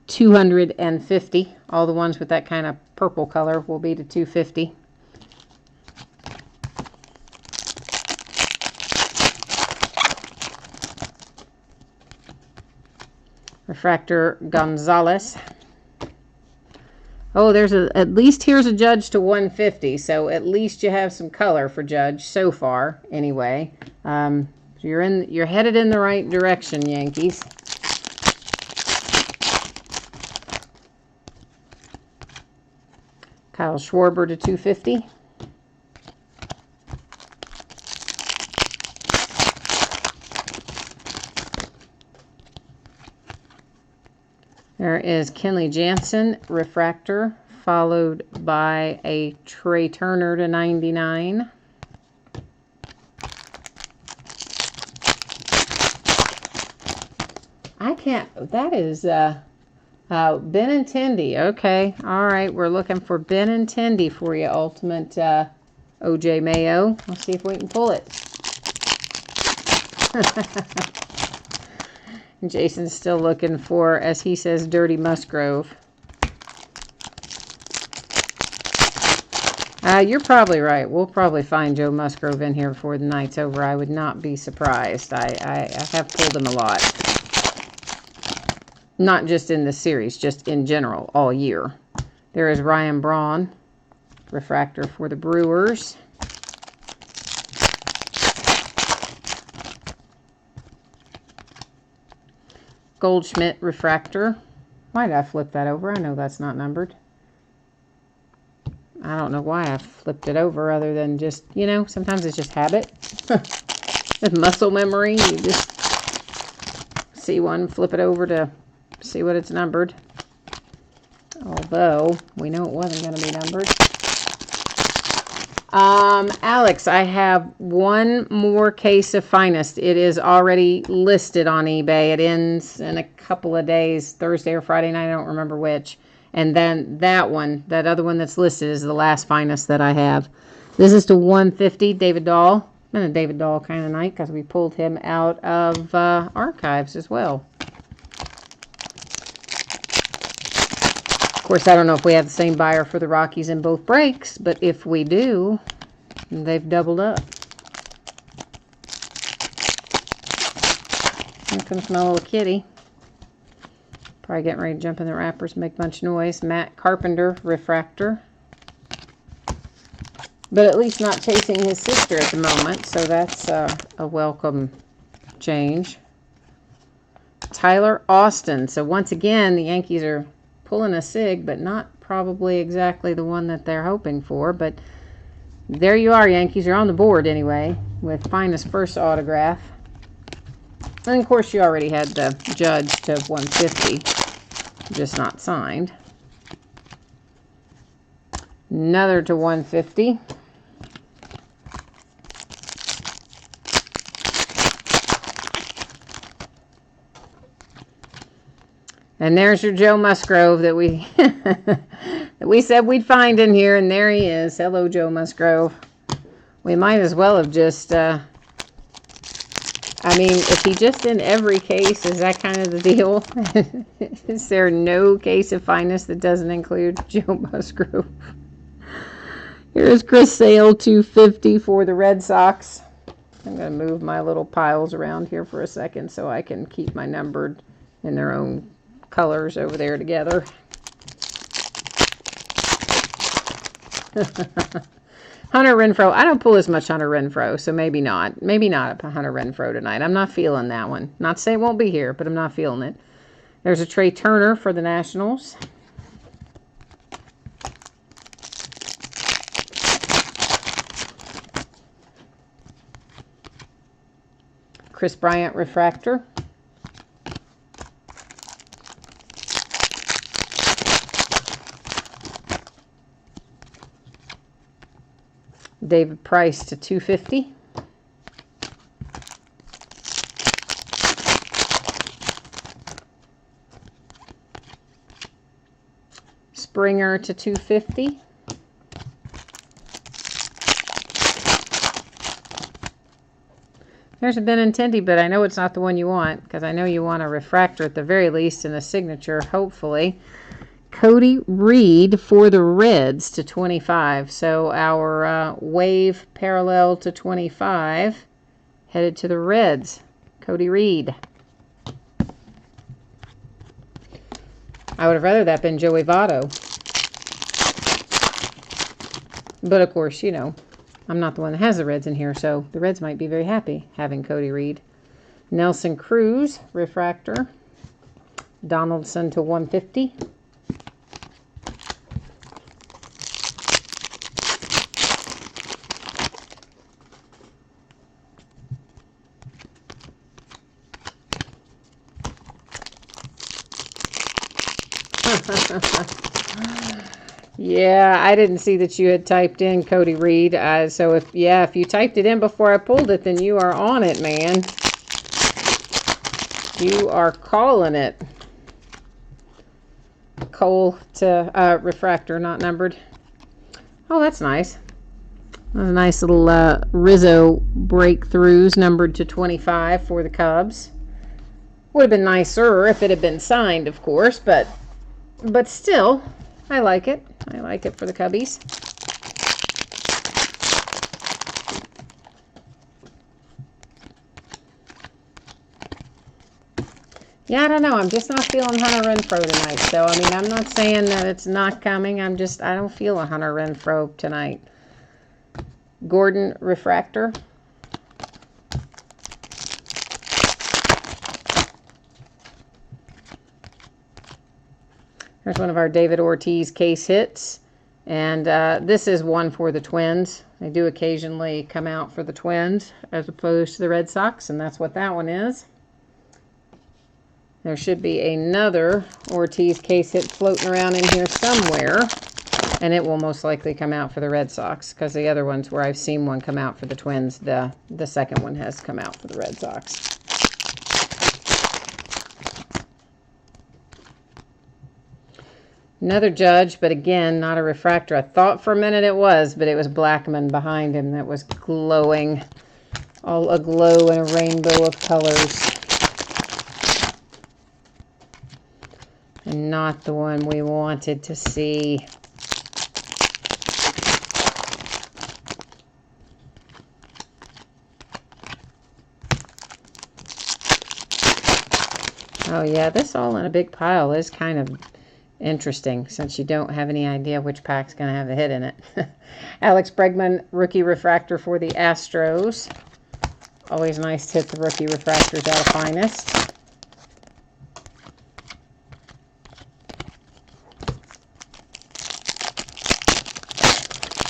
250. All the ones with that kind of purple color will be to 250. Refractor Gonzalez. Oh, there's at least here's a Judge to 150, so at least you have some color for Judge so far. Anyway, you're headed in the right direction, Yankees. Kyle Schwarber to 250. There is Kenley Jansen, refractor, followed by a Trey Turner to 99. I can't, that is Benintendi. Okay, all right, we're looking for Benintendi for you, Ultimate OJ Mayo. Let's see if we can pull it. Jason's still looking for, as he says, Dirty Musgrove. You're probably right. We'll probably find Joe Musgrove in here before the night's over. I would not be surprised. I have pulled him a lot. Not just in this series, just in general, all year. There is Ryan Braun, refractor for the Brewers. Goldschmidt, refractor. Why did I flip that over? I know that's not numbered. I don't know why I flipped it over other than just, you know, sometimes it's just habit. With muscle memory, you just see one, flip it over to see what it's numbered. Although, we know it wasn't going to be numbered. Alex, I have one more case of Finest. It is already listed on eBay. It ends in a couple of days, Thursday or Friday night, I don't remember which. And then that one, that other one that's listed, is the last Finest that I have. This is to 150, David Dahl. Been a David Dahl kind of night because we pulled him out of archives as well. Of course, I don't know if we have the same buyer for the Rockies in both breaks, but if we do, they've doubled up. Here comes my little kitty. Probably getting ready to jump in the wrappers and make a bunch of noise. Matt Carpenter, refractor. But at least not chasing his sister at the moment, so that's a welcome change. Tyler Austin. So once again, the Yankees are pulling a sig, but not probably exactly the one that they're hoping for. But there you are, Yankees. You're on the board anyway with Finest first autograph. And of course, you already had the Judge to 150, just not signed. Another to 150. And there's your Joe Musgrove that we that we said we'd find in here, and there he is. Hello, Joe Musgrove. We might as well have just, I mean, if he just in every case, is that kind of the deal? Is there no case of Finest that doesn't include Joe Musgrove? Here's Chris Sale, 250 for the Red Sox. I'm going to move my little piles around here for a second so I can keep my numbered in their own colors over there together. Hunter Renfroe. I don't pull as much Hunter Renfroe, so maybe not. Maybe not a Hunter Renfroe tonight. I'm not feeling that one. Not to say it won't be here, but I'm not feeling it. There's a Trey Turner for the Nationals. Chris Bryant, refractor. David Price to 250. Springer to 250. There's a Benintendi, but I know it's not the one you want, because I know you want a refractor at the very least and a signature, hopefully. Cody Reed for the Reds to 25. So our wave parallel to 25 headed to the Reds. Cody Reed. I would have rather that been Joey Votto. But of course, you know, I'm not the one that has the Reds in here, so the Reds might be very happy having Cody Reed. Nelson Cruz, refractor. Donaldson to 150. Yeah, I didn't see that you had typed in Cody Reed. So if you typed it in before I pulled it, then you are on it, man. You are calling it. Cole to refractor, not numbered. Oh, that's nice. Those nice little Rizzo breakthroughs, numbered to 25 for the Cubs. Would have been nicer if it had been signed, of course, but still, I like it. I like it for the Cubbies. Yeah, I don't know. I'm just not feeling Hunter Renfroe tonight. So, I mean, I'm not saying that it's not coming. I don't feel a Hunter Renfroe tonight. Gordon Refractor. There's one of our David Ortiz case hits. And this is one for the Twins. They do occasionally come out for the Twins as opposed to the Red Sox, and that's what that one is. There should be another Ortiz case hit floating around in here somewhere, and it will most likely come out for the Red Sox, because the other ones where I've seen one come out for the Twins, the second one has come out for the Red Sox. Another Judge, but again, not a refractor. I thought for a minute it was, but it was Blackmon behind him that was glowing, all aglow in a rainbow of colors. And not the one we wanted to see. Oh yeah, this all in a big pile is kind of interesting, since you don't have any idea which pack's going to have a hit in it. Alex Bregman, rookie refractor for the Astros. Always nice to hit the rookie refractors out of Finest.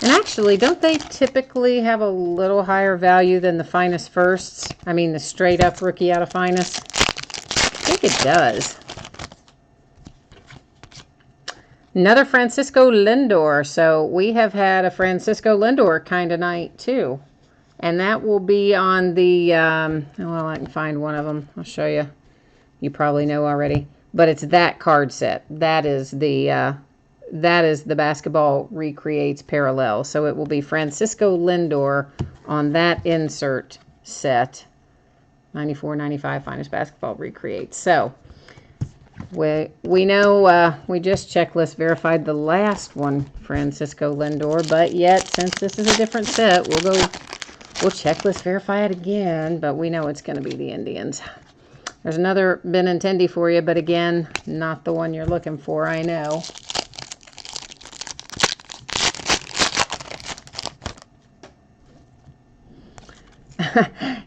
And actually, don't they typically have a little higher value than the Finest Firsts? I mean, the straight up rookie out of Finest? I think it does. Another Francisco Lindor. So we have had a Francisco Lindor kind of night too. And that will be on the, well, I can find one of them. I'll show you. You probably know already. But it's that card set. That is the Basketball Recreates Parallel. So it will be Francisco Lindor on that insert set. 94, 95 Finest Basketball Recreates. So we know we just checklist verified the last one, Francisco Lindor, but yet since this is a different set, we'll checklist verify it again, but we know it's going to be the Indians. There's another Benintendi for you, but again, not the one you're looking for, I know.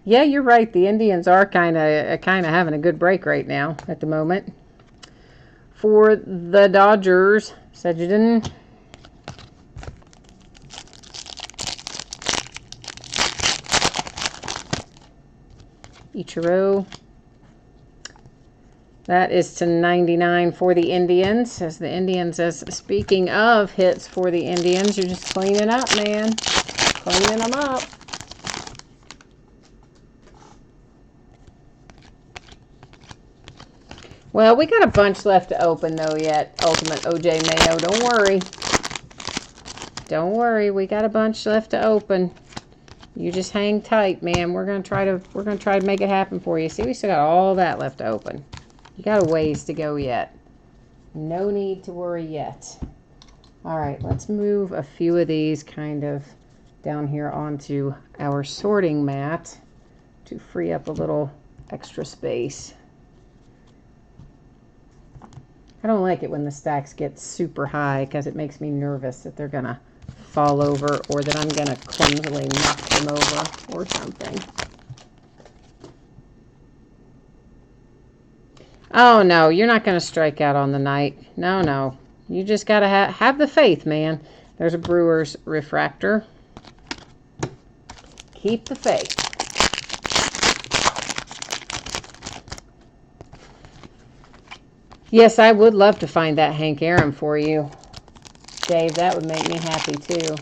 Yeah, you're right. The Indians are kind of having a good break right now at the moment. For the Dodgers, Sajidin. Ichiro. That is to 99 for the Indians. As the Indians, speaking of hits for the Indians, you're just cleaning up, man. Cleaning them up. Well, we got a bunch left to open, though, yet. Ultimate O.J. Mayo. Don't worry. Don't worry. We got a bunch left to open. You just hang tight, man. We're gonna try to make it happen for you. See, we still got all that left to open. You got a ways to go yet. No need to worry yet. All right, let's move a few of these kind of down here onto our sorting mat to free up a little extra space. I don't like it when the stacks get super high because it makes me nervous that they're going to fall over or that I'm going to clumsily knock them over or something. Oh, no, you're not going to strike out on the night. No, no. You just got to have the faith, man. There's a Brewers refractor. Keep the faith. Yes, I would love to find that Hank Aaron for you, Dave. That would make me happy, too.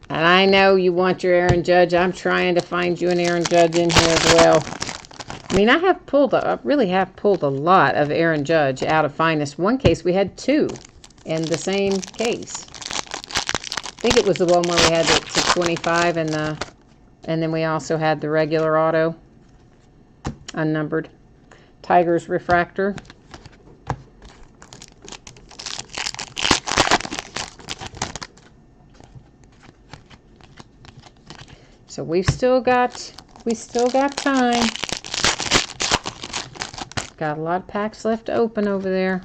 And I know you want your Aaron Judge. I'm trying to find you an Aaron Judge in here as well. I mean, I really have pulled a lot of Aaron Judge out of Finest. One case, we had two in the same case. I think it was the one where we had the 225 and then we also had the regular auto, unnumbered. Tigers refractor. So we still got time. Got a lot of packs left to open over there.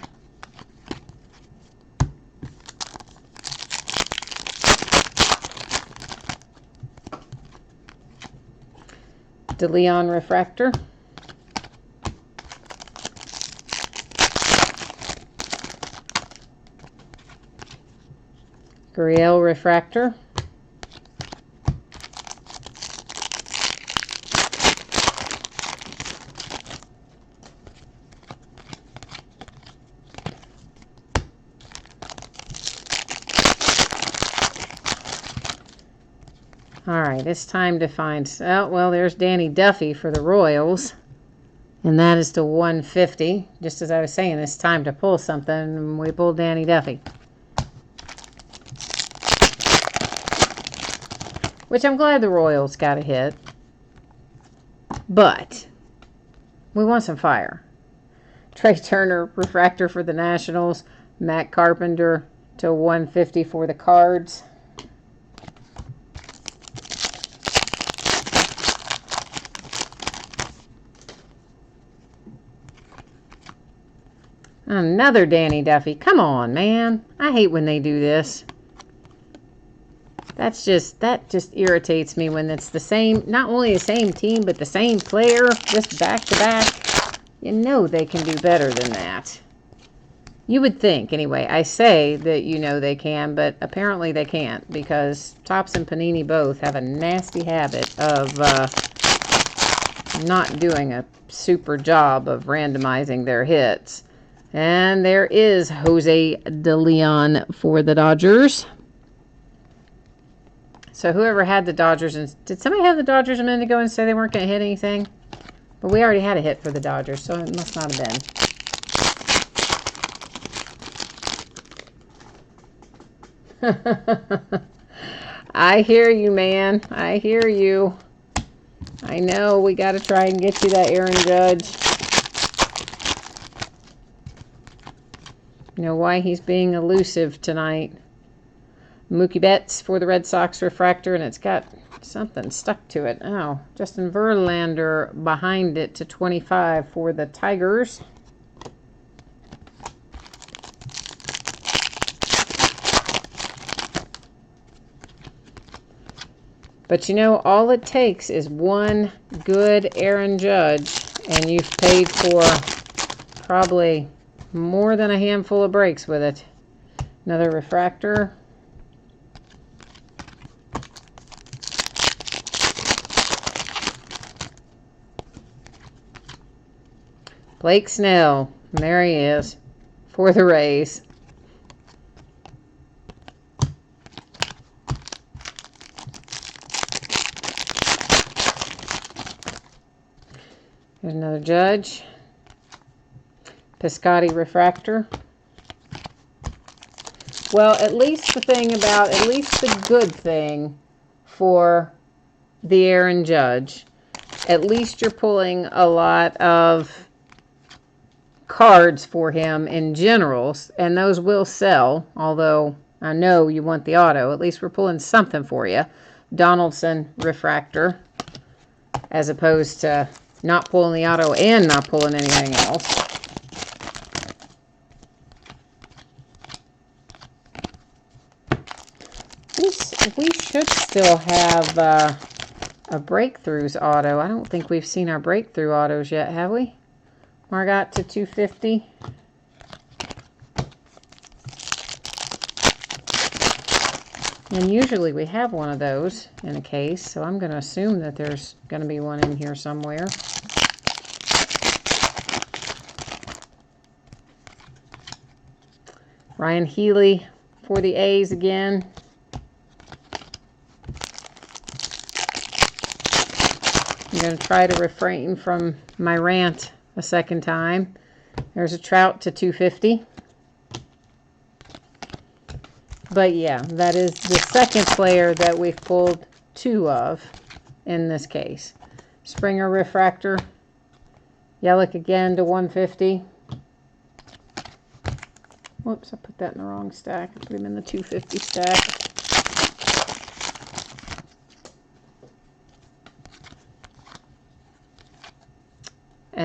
DeLeon refractor. Gurriel refractor. All right, it's time to find, oh, well, there's Danny Duffy for the Royals. And that is to 150. Just as I was saying, it's time to pull something. We pulled Danny Duffy. Which I'm glad the Royals got a hit. But we want some fire. Trey Turner, refractor for the Nationals. Matt Carpenter to 150 for the Cards. Another Danny Duffy. Come on, man. I hate when they do this. That just irritates me when it's the same, not only the same team, but the same player, just back to back. You know they can do better than that. You would think, anyway. I say that you know they can, but apparently they can't, because Topps and Panini both have a nasty habit of not doing a super job of randomizing their hits. And there is Jose DeLeon for the Dodgers. So whoever had the Dodgers, and did somebody have the Dodgers a minute ago and say they weren't going to hit anything? But we already had a hit for the Dodgers, so it must not have been. I hear you, man. I hear you. I know we got to try and get you that Aaron Judge. You know why he's being elusive tonight. Mookie Betts for the Red Sox refractor, and it's got something stuck to it. Oh, Justin Verlander behind it to 25 for the Tigers. But you know, all it takes is one good Aaron Judge, and you've paid for probably more than a handful of breaks with it. Another refractor. Blake Snell, there he is, for the Rays. There's another Judge. Piscotty refractor. Well, at least the good thing for the Aaron Judge, at least you're pulling a lot of cards for him in general, and those will sell, although I know you want the auto. At least we're pulling something for you. Donaldson refractor, as opposed to not pulling the auto and not pulling anything else. We should still have a Breakthroughs auto. I don't think we've seen our Breakthrough autos yet, have we? Margot to 250. And usually we have one of those in a case, so I'm going to assume that there's going to be one in here somewhere. Ryan Healy for the A's again. I'm going to try to refrain from my rant a second time. There's a Trout to 250. But yeah, that is the second player that we've pulled two of in this case. Springer refractor. Yelich again to 150. Whoops, I put that in the wrong stack. I put him in the 250 stack.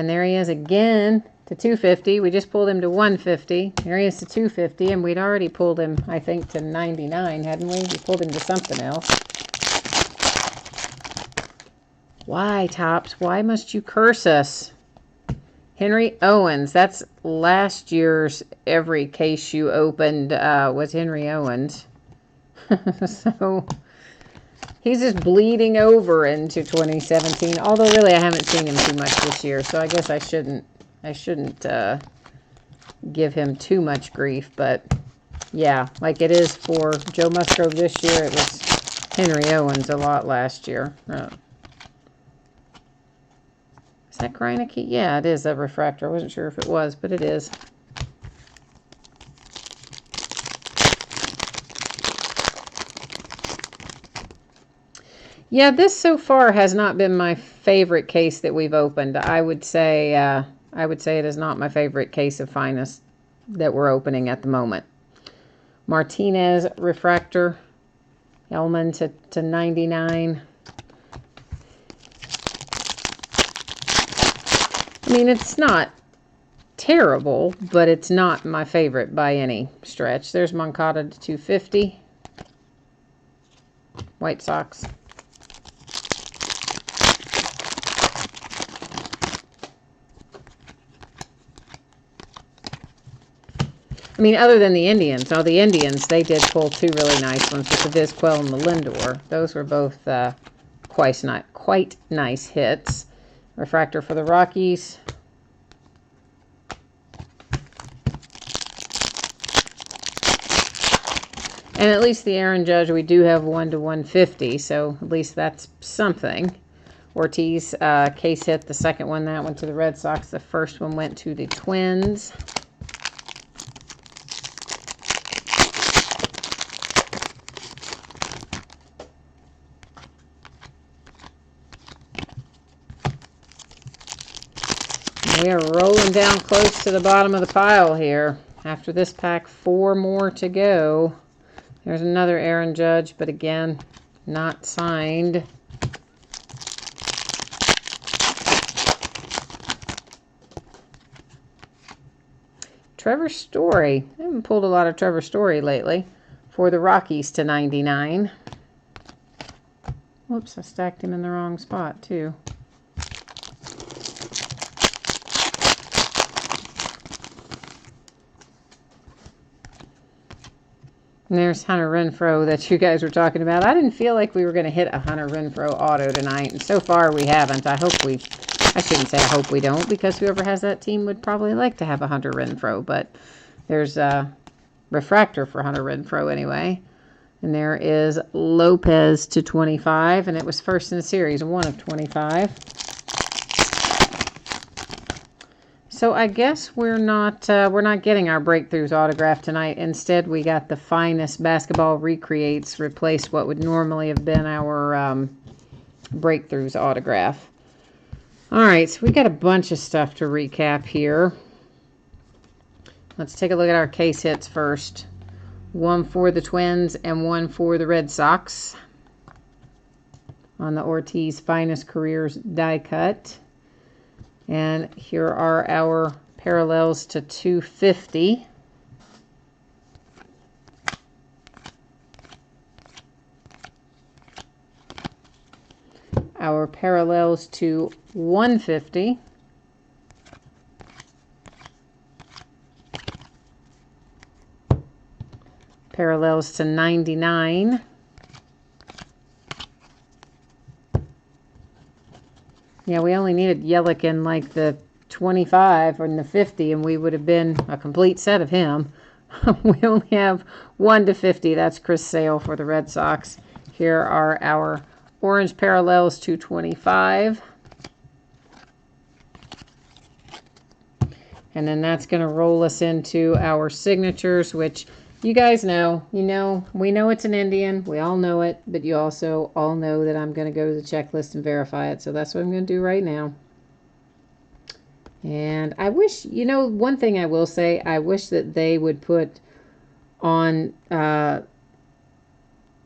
and there he is again to 250. We just pulled him to 150. There he is to 250, and we'd already pulled him, I think, to 99, hadn't we? We pulled him to something else. Why, Topps? Why must you curse us? Henry Owens. That's last year's every case you opened was Henry Owens. So he's just bleeding over into 2017. Although really I haven't seen him too much this year, so I guess I shouldn't give him too much grief. But yeah, like it is for Joe Musgrove this year, it was Henry Owens a lot last year. Is that Greineke? Yeah, it is a refractor. I wasn't sure if it was, but it is. Yeah, this so far has not been my favorite case that we've opened. I would say it is not my favorite case of Finest that we're opening at the moment. Martinez refractor, Elman to 99. I mean, it's not terrible, but it's not my favorite by any stretch. There's Moncada to 250. White Sox. I mean, other than the Indians. Now, the Indians, they did pull two really nice ones with the Vizquel and the Lindor. Those were both quite nice hits. Refractor for the Rockies. And at least the Aaron Judge, we do have 1 to 150, so at least that's something. Ortiz case hit, the second one, that went to the Red Sox. The first one went to the Twins. We are rolling down close to the bottom of the pile here. After this pack, 4 more to go. There's another Aaron Judge, but again, not signed. Trevor Story. I haven't pulled a lot of Trevor Story lately. For the Rockies to 99. Whoops, I stacked him in the wrong spot, too. And there's Hunter Renfroe that you guys were talking about. I didn't feel like we were going to hit a Hunter Renfroe auto tonight, and so far we haven't. I shouldn't say I hope we don't, because whoever has that team would probably like to have a Hunter Renfroe, but there's a refractor for Hunter Renfroe anyway. And there is Lopez to 25, and it was first in the series, 1 of 25. So I guess we're not getting our Breakthroughs autograph tonight. Instead, we got the Finest Basketball Recreates replace what would normally have been our Breakthroughs autograph. All right, so we got a bunch of stuff to recap here. Let's take a look at our case hits first. 1 for the Twins and 1 for the Red Sox on the Ortiz Finest Careers die cut. And here are our parallels to 250. Our parallels to 150. Parallels to 99. Yeah, we only needed Yelich in like the 25 or in the 50, and we would have been a complete set of him. We only have 1 to 50. That's Chris Sale for the Red Sox. Here are our orange parallels to 25. And then that's going to roll us into our signatures, which you guys know. We know it's an Indian. We all know it, but you also all know that I'm going to go to the checklist and verify it. So that's what I'm going to do right now. And I wish, one thing I will say, I wish that they would put on their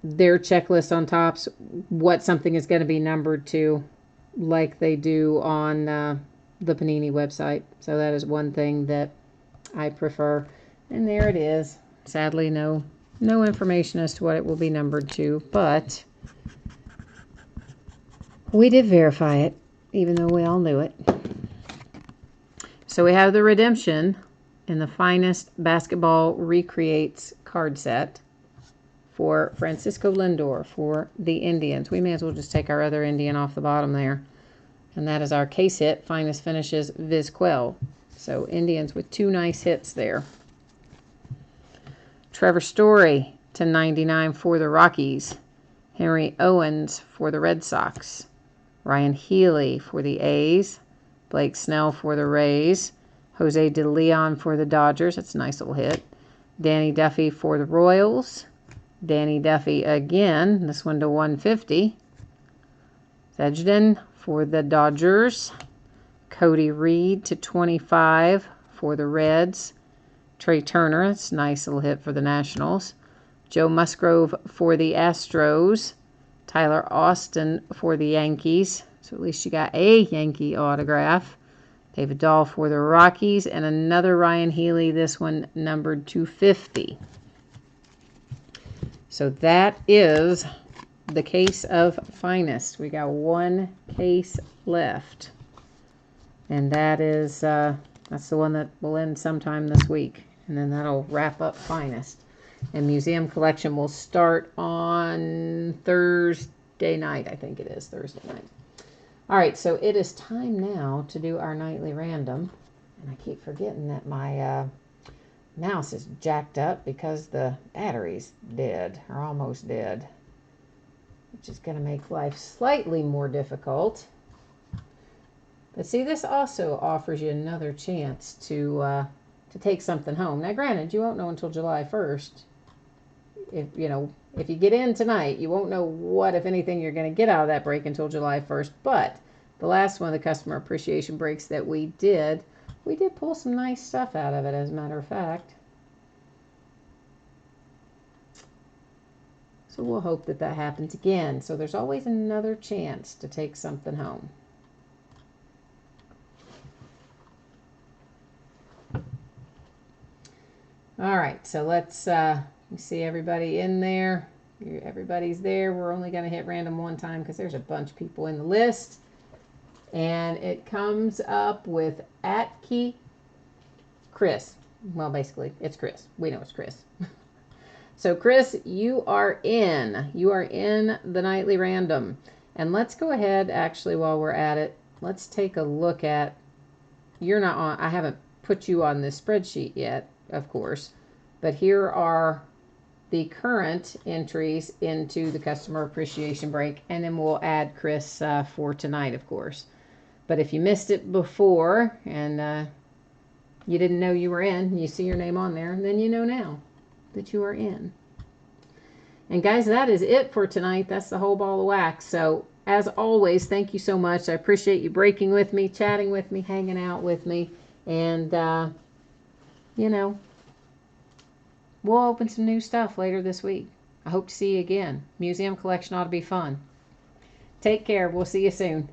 checklist on Topps what something is going to be numbered to, like they do on the Panini website. So that is one thing that I prefer. And there it is. Sadly, no information as to what it will be numbered to, but we did verify it, even though we all knew it. So we have the redemption in the Finest Basketball Recreates card set for Francisco Lindor for the Indians. We may as well just take our other Indian off the bottom there. And that is our case hit, Finest Finishes Vizquel. So Indians with 2 nice hits there. Trevor Story to 99 for the Rockies. Henry Owens for the Red Sox. Ryan Healy for the A's. Blake Snell for the Rays. Jose De Leon for the Dodgers. That's a nice little hit. Danny Duffy for the Royals. Danny Duffy again. This one to 150. Sejden for the Dodgers. Cody Reed to 25 for the Reds. Trey Turner. That's a nice little hit for the Nationals. Joe Musgrove for the Astros. Tyler Austin for the Yankees. So at least you got a Yankee autograph. David Dahl for the Rockies. And another Ryan Healy. This one numbered 250. So that is the case of Finest. We got 1 case left. And that is, that's the one that will end sometime this week. And then that'll wrap up Finest. And Museum Collection will start on Thursday night. I think it is Thursday night. All right, so it is time now to do our nightly random. And I keep forgetting that my mouse is jacked up because the battery's dead, or almost dead, which is going to make life slightly more difficult. But see, this also offers you another chance to take something home. Now, granted, you won't know until July 1st. If you get in tonight, you won't know what, if anything, you're going to get out of that break until July 1st. But the last one of the customer appreciation breaks that we did pull some nice stuff out of it, as a matter of fact. So we'll hope that that happens again. So there's always another chance to take something home. All right, so let's see everybody in there. Everybody's there. We're only going to hit random one time because there's a bunch of people in the list. And it comes up with Chris. Well, basically, it's Chris. We know it's Chris. So, Chris, you are in. You are in the nightly random. And let's go ahead, actually, while we're at it, let's take a look at, you're not on, I haven't put you on this spreadsheet yet, of course, but here are the current entries into the customer appreciation break, and then we'll add Chris for tonight, of course. But if you missed it before and you didn't know you were in, you see your name on there, then you know now that you are in. And guys, that is it for tonight. That's the whole ball of wax. So as always, thank you so much. I appreciate you breaking with me, chatting with me, hanging out with me. And, we'll open some new stuff later this week. I hope to see you again. Museum Collection ought to be fun. Take care. We'll see you soon.